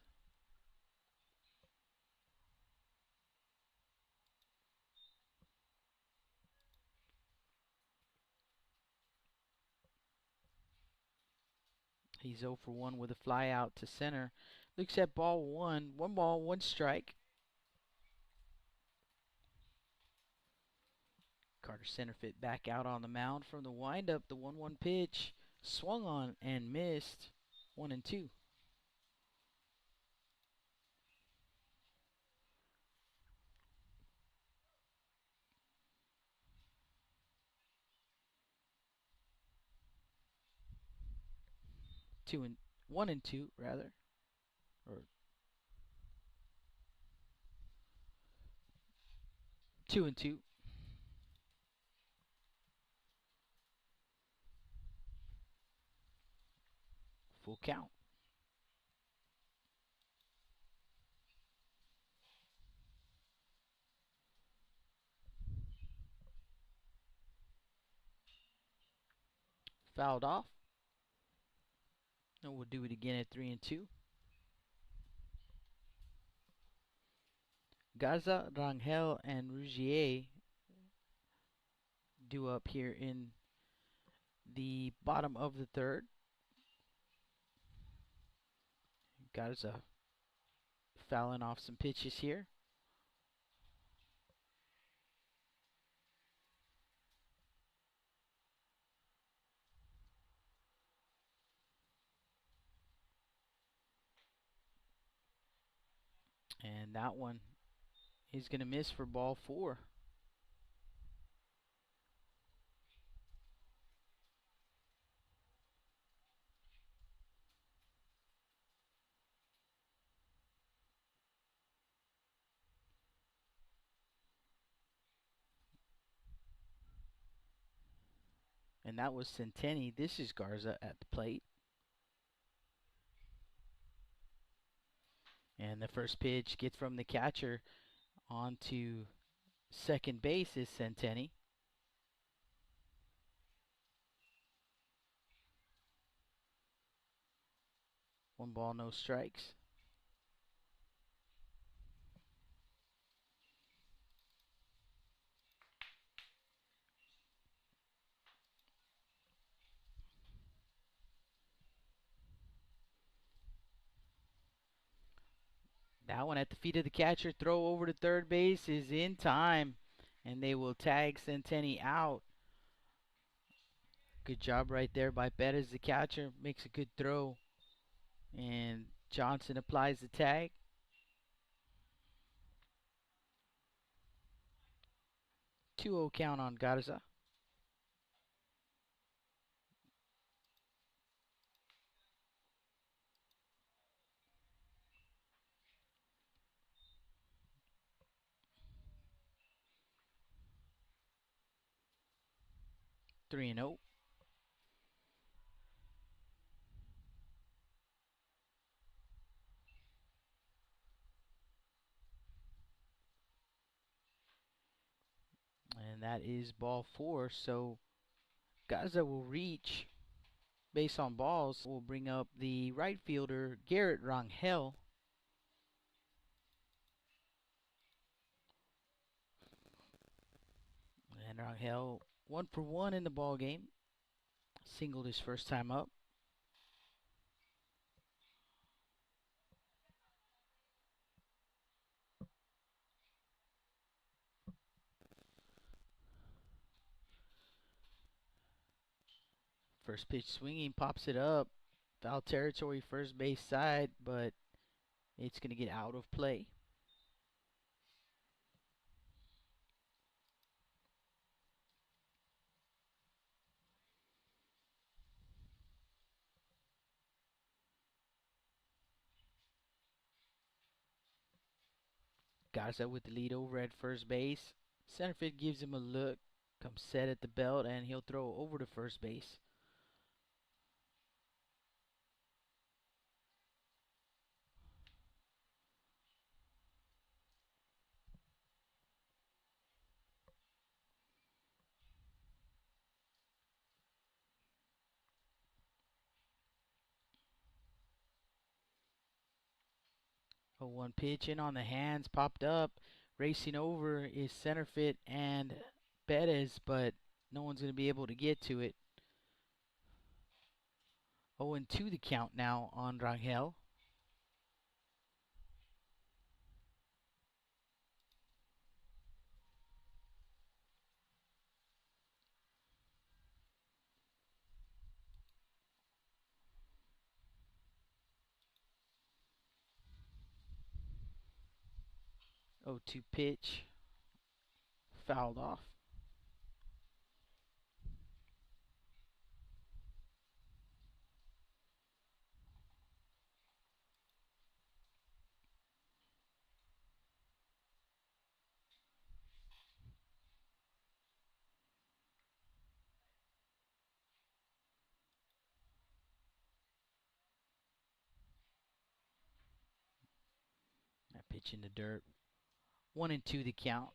He's 0 for 1 with a fly out to center. Looks at ball one. 1 ball, 1 strike. Carter Centerfit back out on the mound from the windup. The 1-1 pitch swung on and missed. 1-2. Two and 1-2 rather, or 2-2. Full count. Fouled off. And we'll do it again at 3-2. Gaza, Rangel, and Rougier due up here in the bottom of the third. Gaza fouling off some pitches here. And that one is going to miss for ball 4. And that was Centeni. This is Garza at the plate. And the first pitch gets from the catcher onto second base is Centeni. 1 ball, no strikes. That one at the feet of the catcher. Throw over to third base is in time. And they will tag Centeni out. Good job right there by Bettis, the catcher. Makes a good throw. And Johnson applies the tag. 2-0 count on Garza. Three and 0. And that is ball 4. So Garza will reach base on balls. Will bring up the right fielder, Garrett Rangel. And Rangel 1 for 1 in the ball game. Singled his first time up. First pitch swinging, pops it up. Foul territory, first base side, but it's going to get out of play. Garza with the lead over at first base. Center field gives him a look, comes set at the belt, and he'll throw over to first base. A 1 pitch in on the hands, popped up. Racing over is center field and Bettis, but no one's going to be able to get to it. 0-2 the count now on Rangel. Oh, 2 pitch. Fouled off. That pitch in the dirt. 1-2 the count.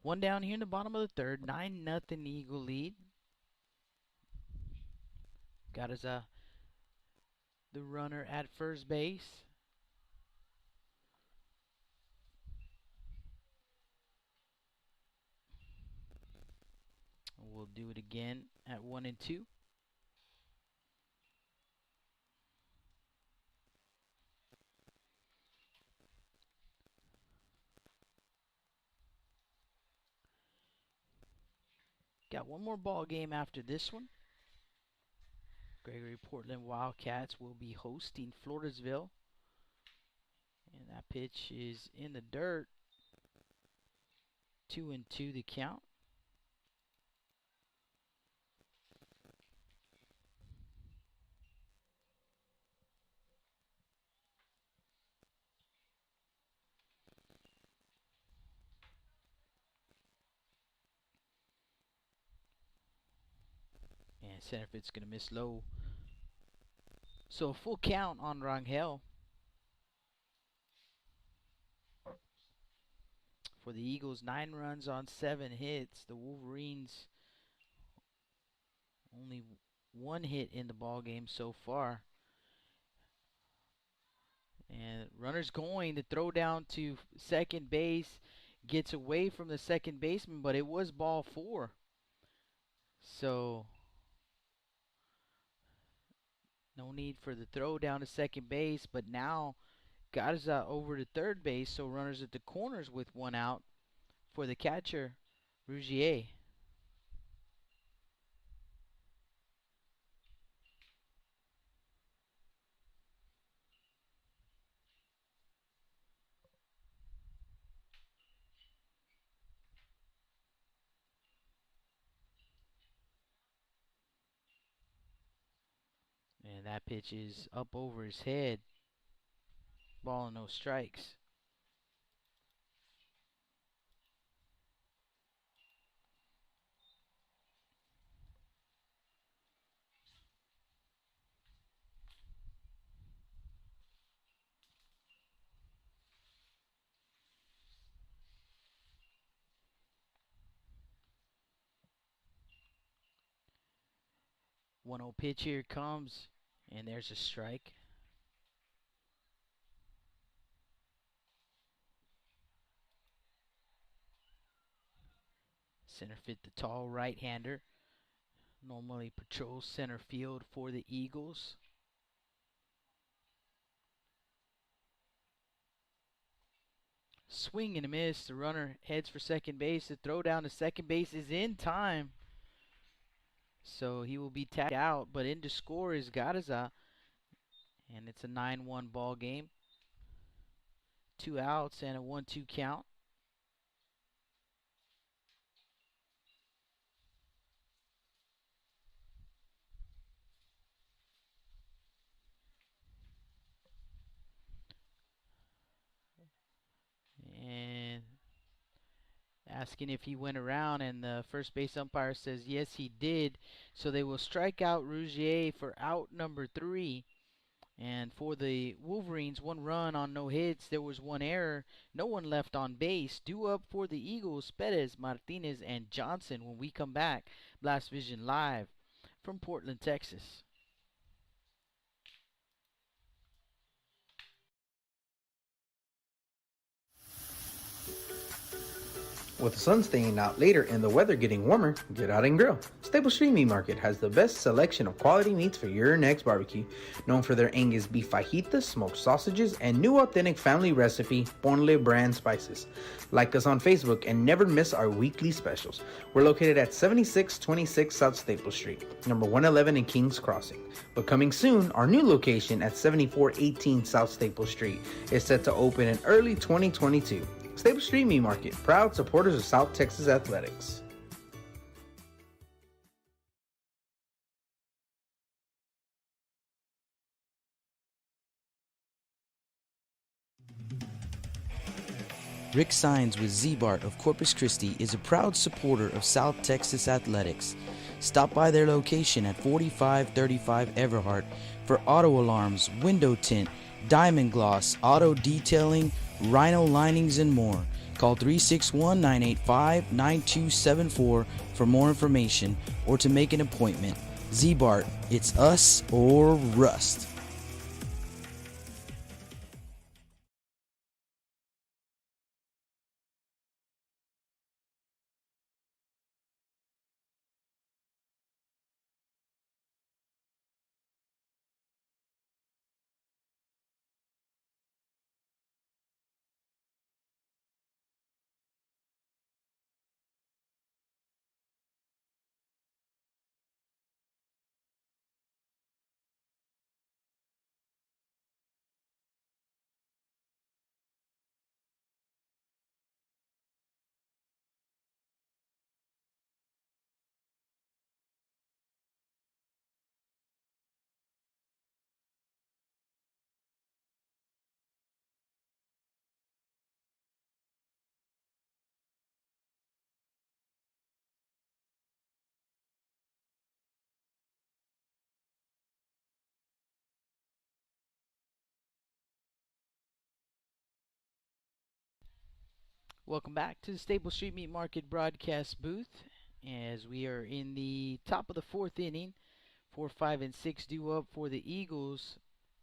One down here in the bottom of the third. 9-0 Eagle lead. Got his the runner at first base. We'll do it again at 1-2. Got one more ball game after this one. Gregory-Portland Wildcats will be hosting Floresville. And that pitch is in the dirt. 2-2 the count. And center field's going to miss low. So a full count on Rangel. For the Eagles, 9 runs on 7 hits. The Wolverines only 1 hit in the ball game so far. And runner's going to throw down to second base. Gets away from the second baseman, but it was ball 4. So no need for the throw down to second base, but now Garza over to third base, so runners at the corners with 1 out for the catcher, Rougier. And that pitch is up over his head. Ball and no strikes. One 0 pitch here comes, and there's a strike. Center field, the tall right-hander. Normally patrols center field for the Eagles. Swing and a miss. The runner heads for second base. The throw down to second base is in time. So he will be tagged out, but in to score is Garza, and it's a 9-1 ball game. 2 outs and a 1-2 count. And asking if he went around, and the first base umpire says yes, he did. So they will strike out Rougier for out number 3. And for the Wolverines, 1 run on no hits. There was 1 error. No one left on base. Due up for the Eagles, Perez, Martinez, and Johnson when we come back. Blast Vision live from Portland, Texas. With the sun staying out later and the weather getting warmer, get out and grill. Stable Street Meat Market has the best selection of quality meats for your next barbecue. Known for their Angus beef fajitas, smoked sausages, and new authentic family recipe Ponle brand spices. Like us on Facebook and never miss our weekly specials. We're located at 7626 South Staple Street, number 111 in Kings Crossing. But coming soon, our new location at 7418 South Staple Street is set to open in early 2022. Staple Street Meat Market, proud supporters of South Texas Athletics. Rick Signs with Z-Bart of Corpus Christi is a proud supporter of South Texas Athletics. Stop by their location at 4535 Everhart for auto alarms, window tint, diamond gloss, auto detailing, rhino linings, and more. Call 361-985-9274 for more information or to make an appointment. Z-Bart, it's us or rust. Welcome back to the Staple Street Meat Market broadcast booth as we are in the top of the 4th inning. 4, 5, and 6 due up for the Eagles.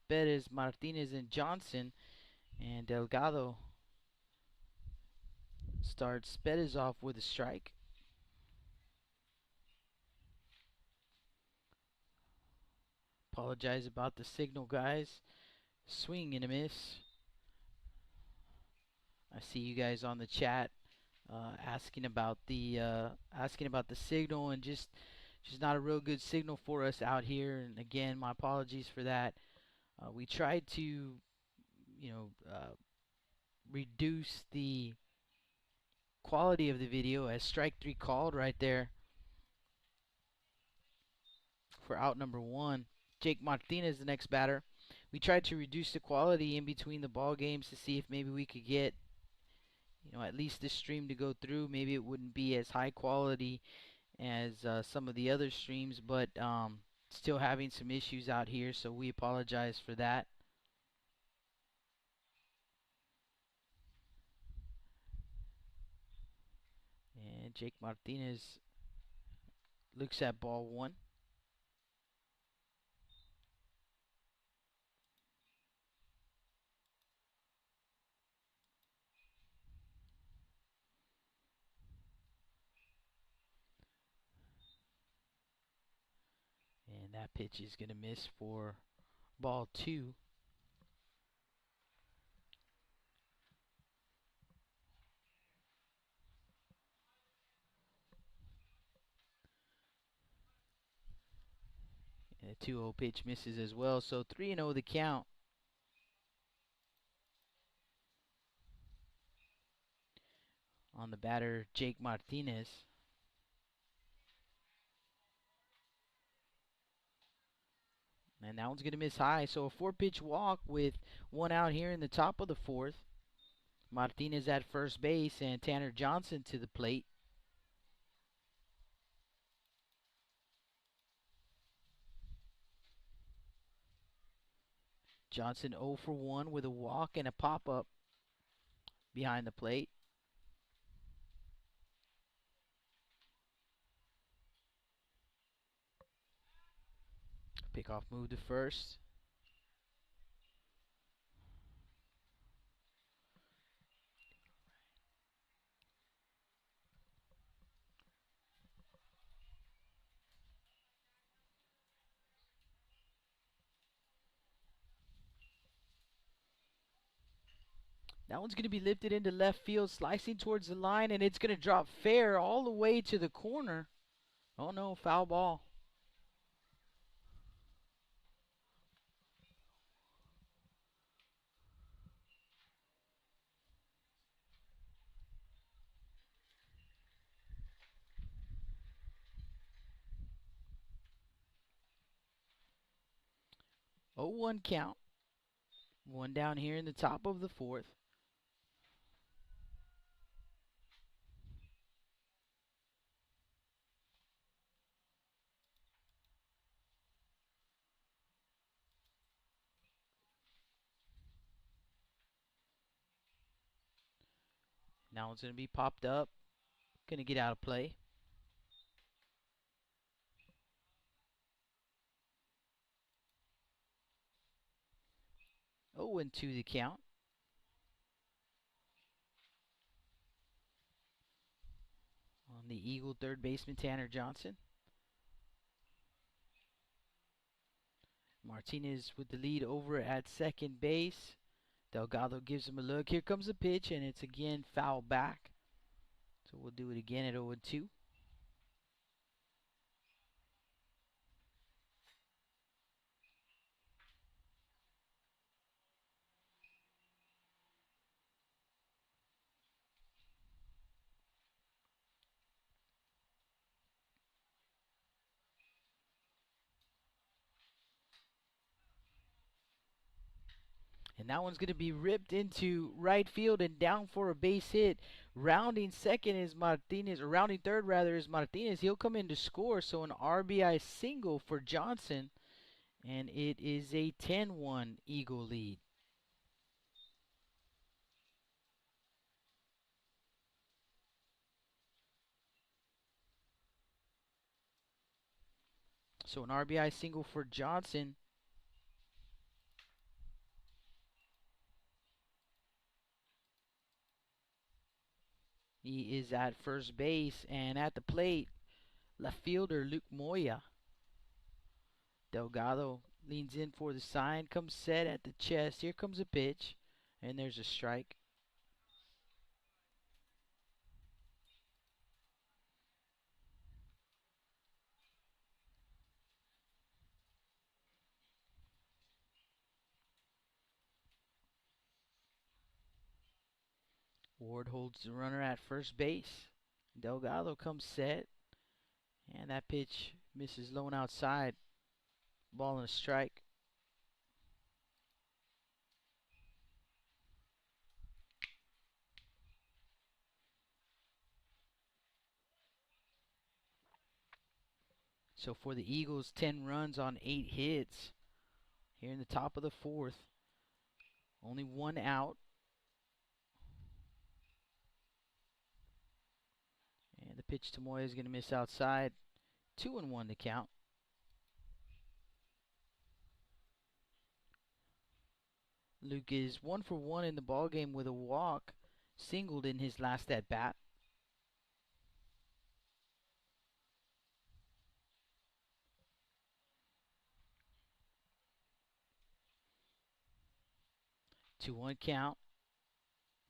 Perez, Martinez, and Johnson. And Delgado starts Perez off with a strike. Apologize about the signal, guys. Swing and a miss. I see you guys on the chat asking about the signal, and just not a real good signal for us out here. And again, my apologies for that. We tried to, reduce the quality of the video as strike 3 called right there for out number 1. Jake Martinez, the next batter. We tried to reduce the quality in between the ball games to see if maybe we could get, at least this stream to go through. Maybe it wouldn't be as high quality as some of the other streams, but still having some issues out here, so we apologize for that. And Jake Martinez looks at ball 1. And that pitch is going to miss for ball 2. And the 2-0 pitch misses as well, so 3-0 the count. On the batter, Jake Martinez. And that one's going to miss high, so a 4-pitch walk with 1 out here in the top of the 4th. Martinez at first base and Tanner Johnson to the plate. Johnson 0 for 1 with a walk and a pop-up behind the plate. Pickoff move to first. That one's going to be lifted into left field, slicing towards the line, and it's going to drop fair all the way to the corner. Oh no, foul ball. Oh, 1 count. 1 down here in the top of the 4th. Now it's going to be popped up. Going to get out of play. 0-2 the count. On the Eagle third baseman, Tanner Johnson. Martinez with the lead over at second base. Delgado gives him a look. Here comes the pitch, and it's again foul back. So we'll do it again at 0-2. And that one's going to be ripped into right field and down for a base hit. Rounding second is Martinez, or rounding third rather is Martinez. He'll come in to score, so an RBI single for Johnson. And it is a 10-1 Eagle lead. So an RBI single for Johnson. He is at first base, and at the plate, left fielder Luke Moya. Delgado leans in for the sign, comes set at the chest. Here comes a pitch, and there's a strike. Ward holds the runner at first base. Delgado comes set, and that pitch misses low and outside. Ball and a strike. So for the Eagles, 10 runs on 8 hits here in the top of the 4th. Only 1 out. And the pitch to Moya is going to miss outside. 2-1 to count. Luke is 1 for 1 in the ballgame with a walk, singled in his last at bat. Two one count.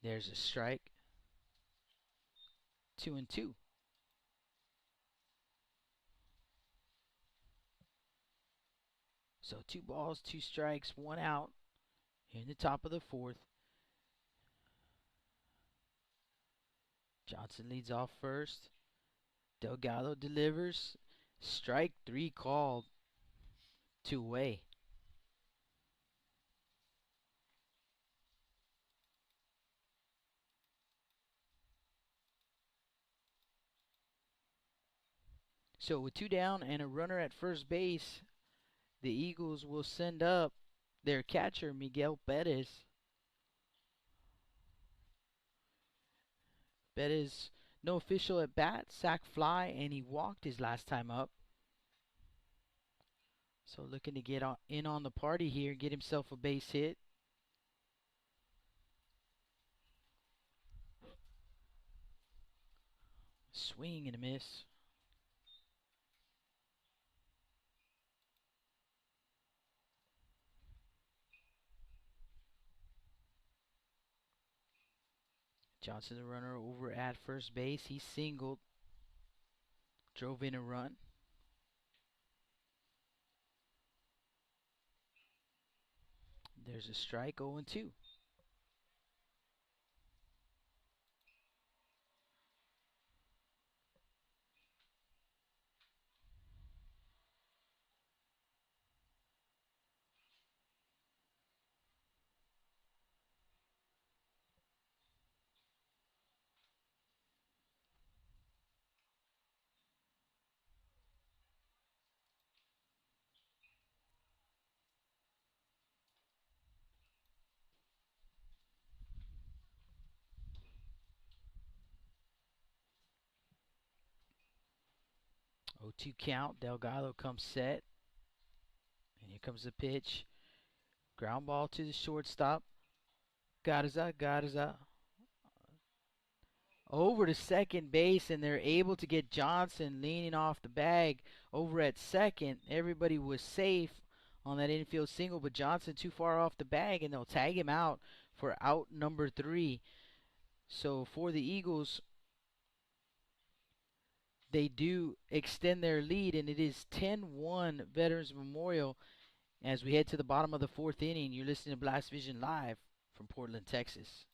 There's a strike. 2-2. So 2 balls, 2 strikes, 1 out here in the top of the 4th. Johnson leads off first. Delgado delivers. Strike 3 called. 2 away. So with 2 down and a runner at first base, the Eagles will send up their catcher, Miguel Perez. Perez, no official at bat, sac fly, and he walked his last time up. So looking to get in on the party here, get himself a base hit. Swing and a miss. Johnson, the runner over at first base. He singled, drove in a run. There's a strike, 0-2. Oh, 2 count. Delgado comes set. And here comes the pitch. Ground ball to the shortstop. Garza. Over to second base, and they're able to get Johnson leaning off the bag over at second. Everybody was safe on that infield single, but Johnson too far off the bag, and they'll tag him out for out number 3. So for the Eagles, they do extend their lead, and it is 10-1 Veterans Memorial as we head to the bottom of the 4th inning. You're listening to Blast Vision live from Portland, Texas.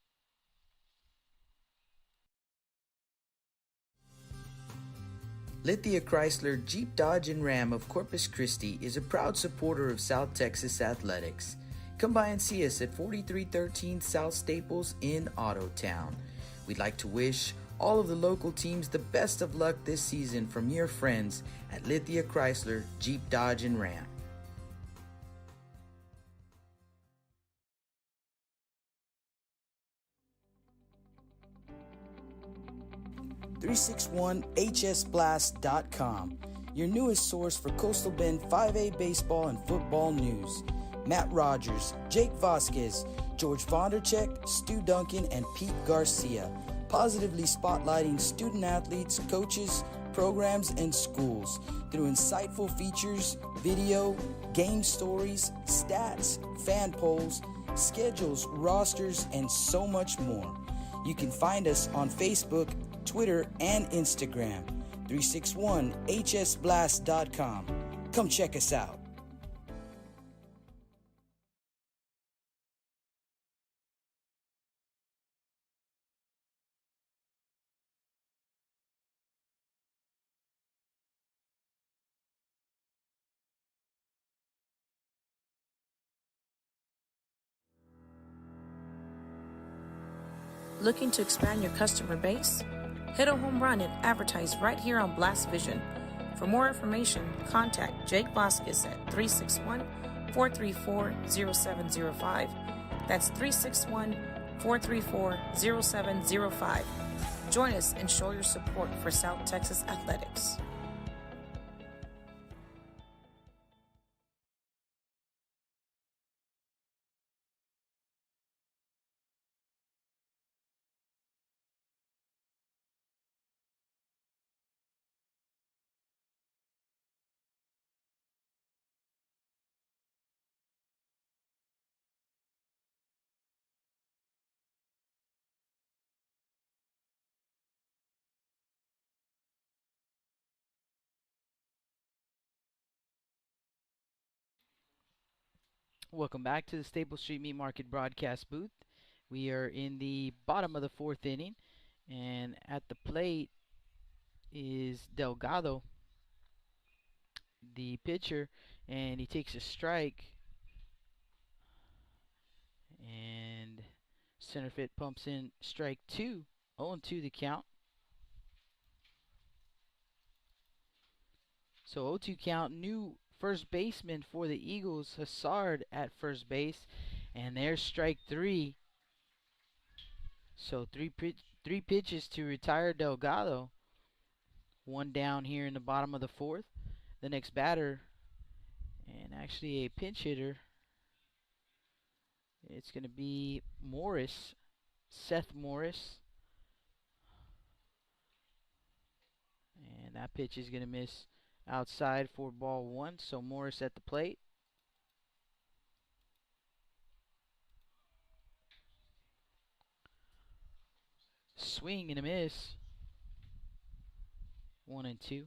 Lithia Chrysler Jeep Dodge and Ram of Corpus Christi is a proud supporter of South Texas athletics. Come by and see us at 4313 South Staples in Ottotown. We'd like to wish all of the local teams the best of luck this season from your friends at Lithia Chrysler Jeep Dodge and Ram. .361hsblast.com, your newest source for Coastal Bend 5A baseball and football news. Matt Rogers, Jake Vasquez, George Vondercheck, Stu Duncan, and Pete Garcia, positively spotlighting student athletes, coaches, programs, and schools through insightful features, video, game stories, stats, fan polls, schedules, rosters, and so much more. You can find us on Facebook, Twitter, and Instagram. 361hsblast.com. Come check us out. Looking to expand your customer base? Hit a home run and advertise right here on Blast Vision. For more information, contact Jake Vasquez at 361-434-0705. That's 361-434-0705. Join us and show your support for South Texas athletics. Welcome back to the Staple Street Meat Market broadcast booth. We are in the bottom of the fourth inning, and at the plate is Delgado, the pitcher, and he takes a strike, and center field pumps in strike two. 0-2 the count. So 0-2 count, new first baseman for the Eagles, Hassard at first base, and there's strike three. So three pitches to retire Delgado. One down here in the bottom of the fourth. The next batter, and actually a pinch hitter, it's going to be Morris, Seth Morris. And that pitch is going to miss outside for ball one. So Morris at the plate. Swing and a miss. 1-2.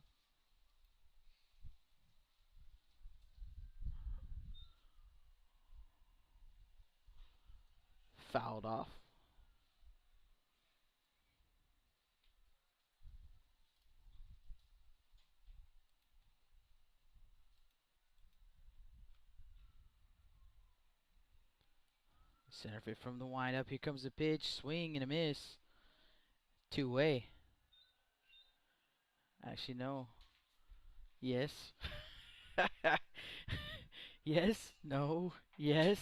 Fouled off. Center field from the windup. Here comes the pitch. Swing and a miss. Two-way. Actually, no. Yes. Yes. No. Yes.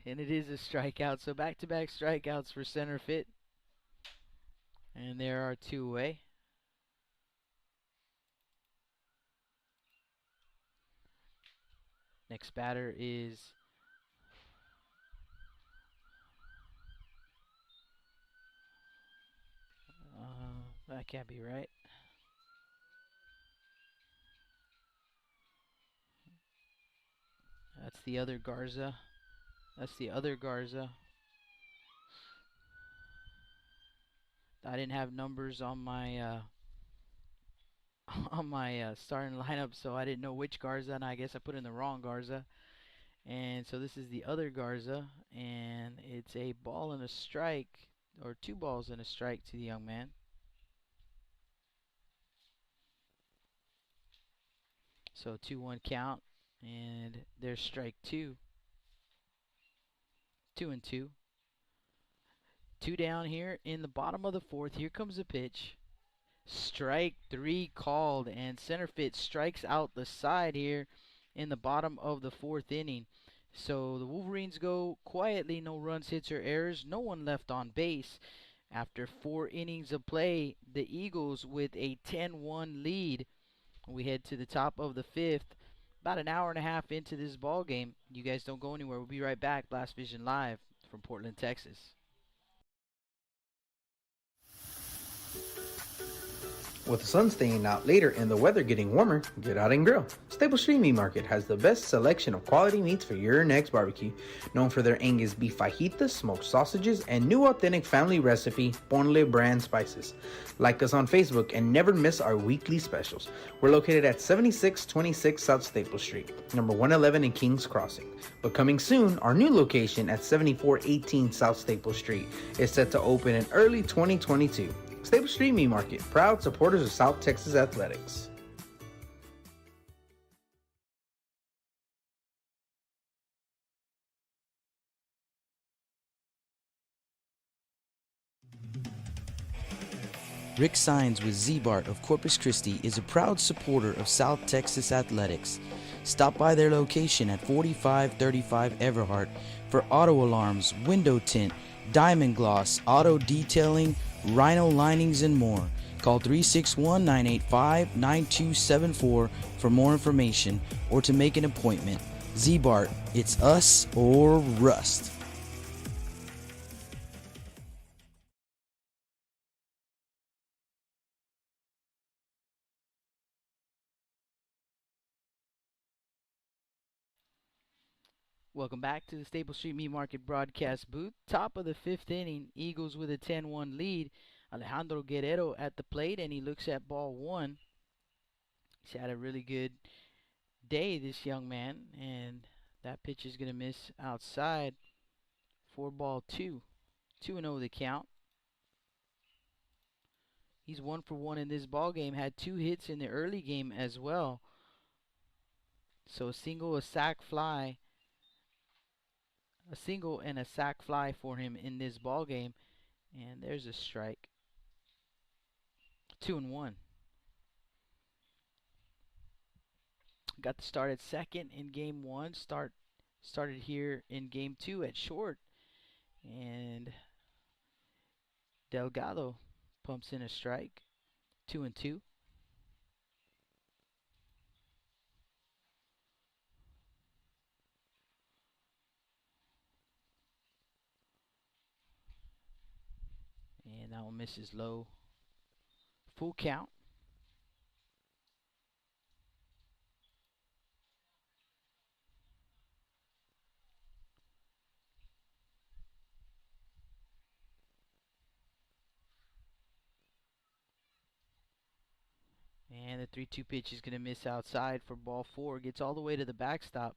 And it is a strikeout. So back-to-back strikeouts for center field. And there are two-way. Next batter is that can't be right. That's the other Garza. That's the other Garza. I didn't have numbers on my starting lineup, so I didn't know which Garza, and I guess I put in the wrong Garza. And so this is the other Garza, and it's a ball and a strike, or 2 balls and a strike to the young man. So 2-1 count, and there's strike 2. 2-2. 2 down here in the bottom of the fourth. Here comes the pitch. Strike 3 called, and center field strikes out the side here in the bottom of the fourth inning. So the Wolverines go quietly, no runs, hits, or errors, no one left on base. After 4 innings of play, the Eagles with a 10-1 lead. We head to the top of the fifth. About an hour and a half into this ball game. You guys don't go anywhere. We'll be right back. Blast Vision Live from Portland, Texas. With the sun staying out later and the weather getting warmer, get out and grill. Staple Street Meat Market has the best selection of quality meats for your next barbecue. Known for their Angus beef fajitas, smoked sausages, and new authentic family recipe, Ponle brand spices. Like us on Facebook and never miss our weekly specials. We're located at 7626 South Staple Street, number 111 in Kings Crossing. But coming soon, our new location at 7418 South Staple Street is set to open in early 2022. Staple Street Meat Market, proud supporters of South Texas athletics. Rick Sines with Z-Bart of Corpus Christi is a proud supporter of South Texas athletics. Stop by their location at 4535 Everhart for auto alarms, window tint, diamond gloss, auto detailing, rhino linings, and more. Call 361-985-9274 for more information or to make an appointment. Z-Bart, it's us or rust. Welcome back to the Staple Street Meat Market broadcast booth. Top of the fifth inning, Eagles with a 10-1 lead. Alejandro Guerrero at the plate, and he looks at ball one. He's had a really good day, this young man, and That pitch is going to miss outside for ball 2. 2-0 the count. He's 1 for 1 in this ball game. Had 2 hits in the early game as well. So a single, a sac fly. A single and a sac fly for him in this ball game. And there's a strike. 2-1. Got the start at second in game 1. Started here in game 2 at short. And Delgado pumps in a strike. 2-2. And that one misses low. Full count. And the 3-2 pitch is going to miss outside for ball 4. Gets all the way to the backstop.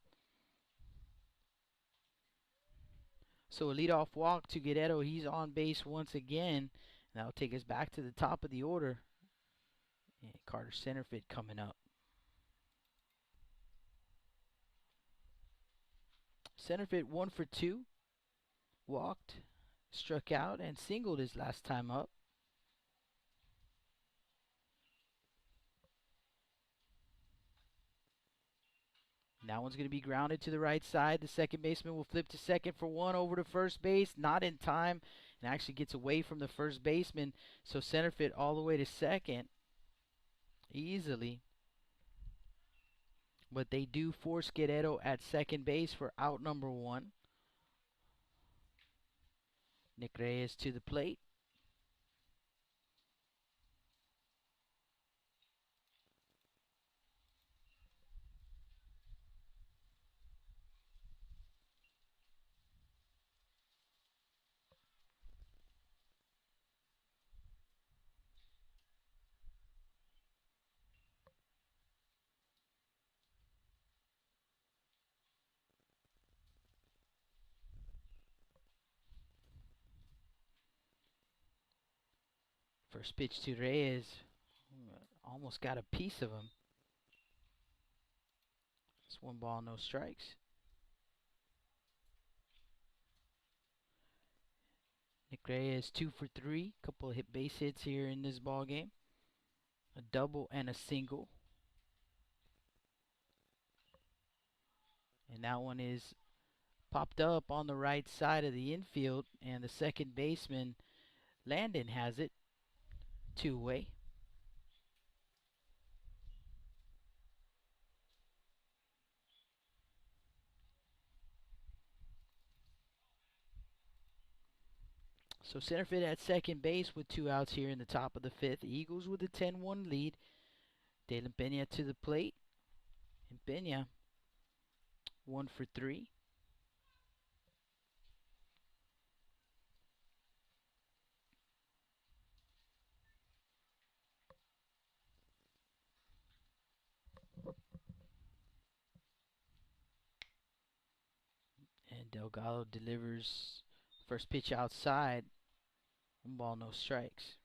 So a leadoff walk to Guerrero. He's on base once again. And that'll take us back to the top of the order. And Carter Centerfit coming up. Centerfit 1 for 2. Walked, struck out, and singled his last time up. That one's going to be grounded to the right side. The second baseman will flip to second for 1 over to first base. Not in time, and actually gets away from the first baseman. So Centerfit all the way to second easily. But they do force Guerrero at second base for out number 1. Nick Reyes to the plate. First pitch to Reyes. Almost got a piece of him. It's 1 ball, no strikes. Nick Reyes 2 for 3. Couple of base hits here in this ball game. A double and a single. And that one is popped up on the right side of the infield. And the second baseman, Landon, has it. 2-way. So Centerfit at second base with 2 outs here in the top of the 5th. Eagles with a 10-1 lead. Dalen Pena to the plate. And Pena 1 for 3. And Delgado delivers first pitch outside. 1 ball, no strikes.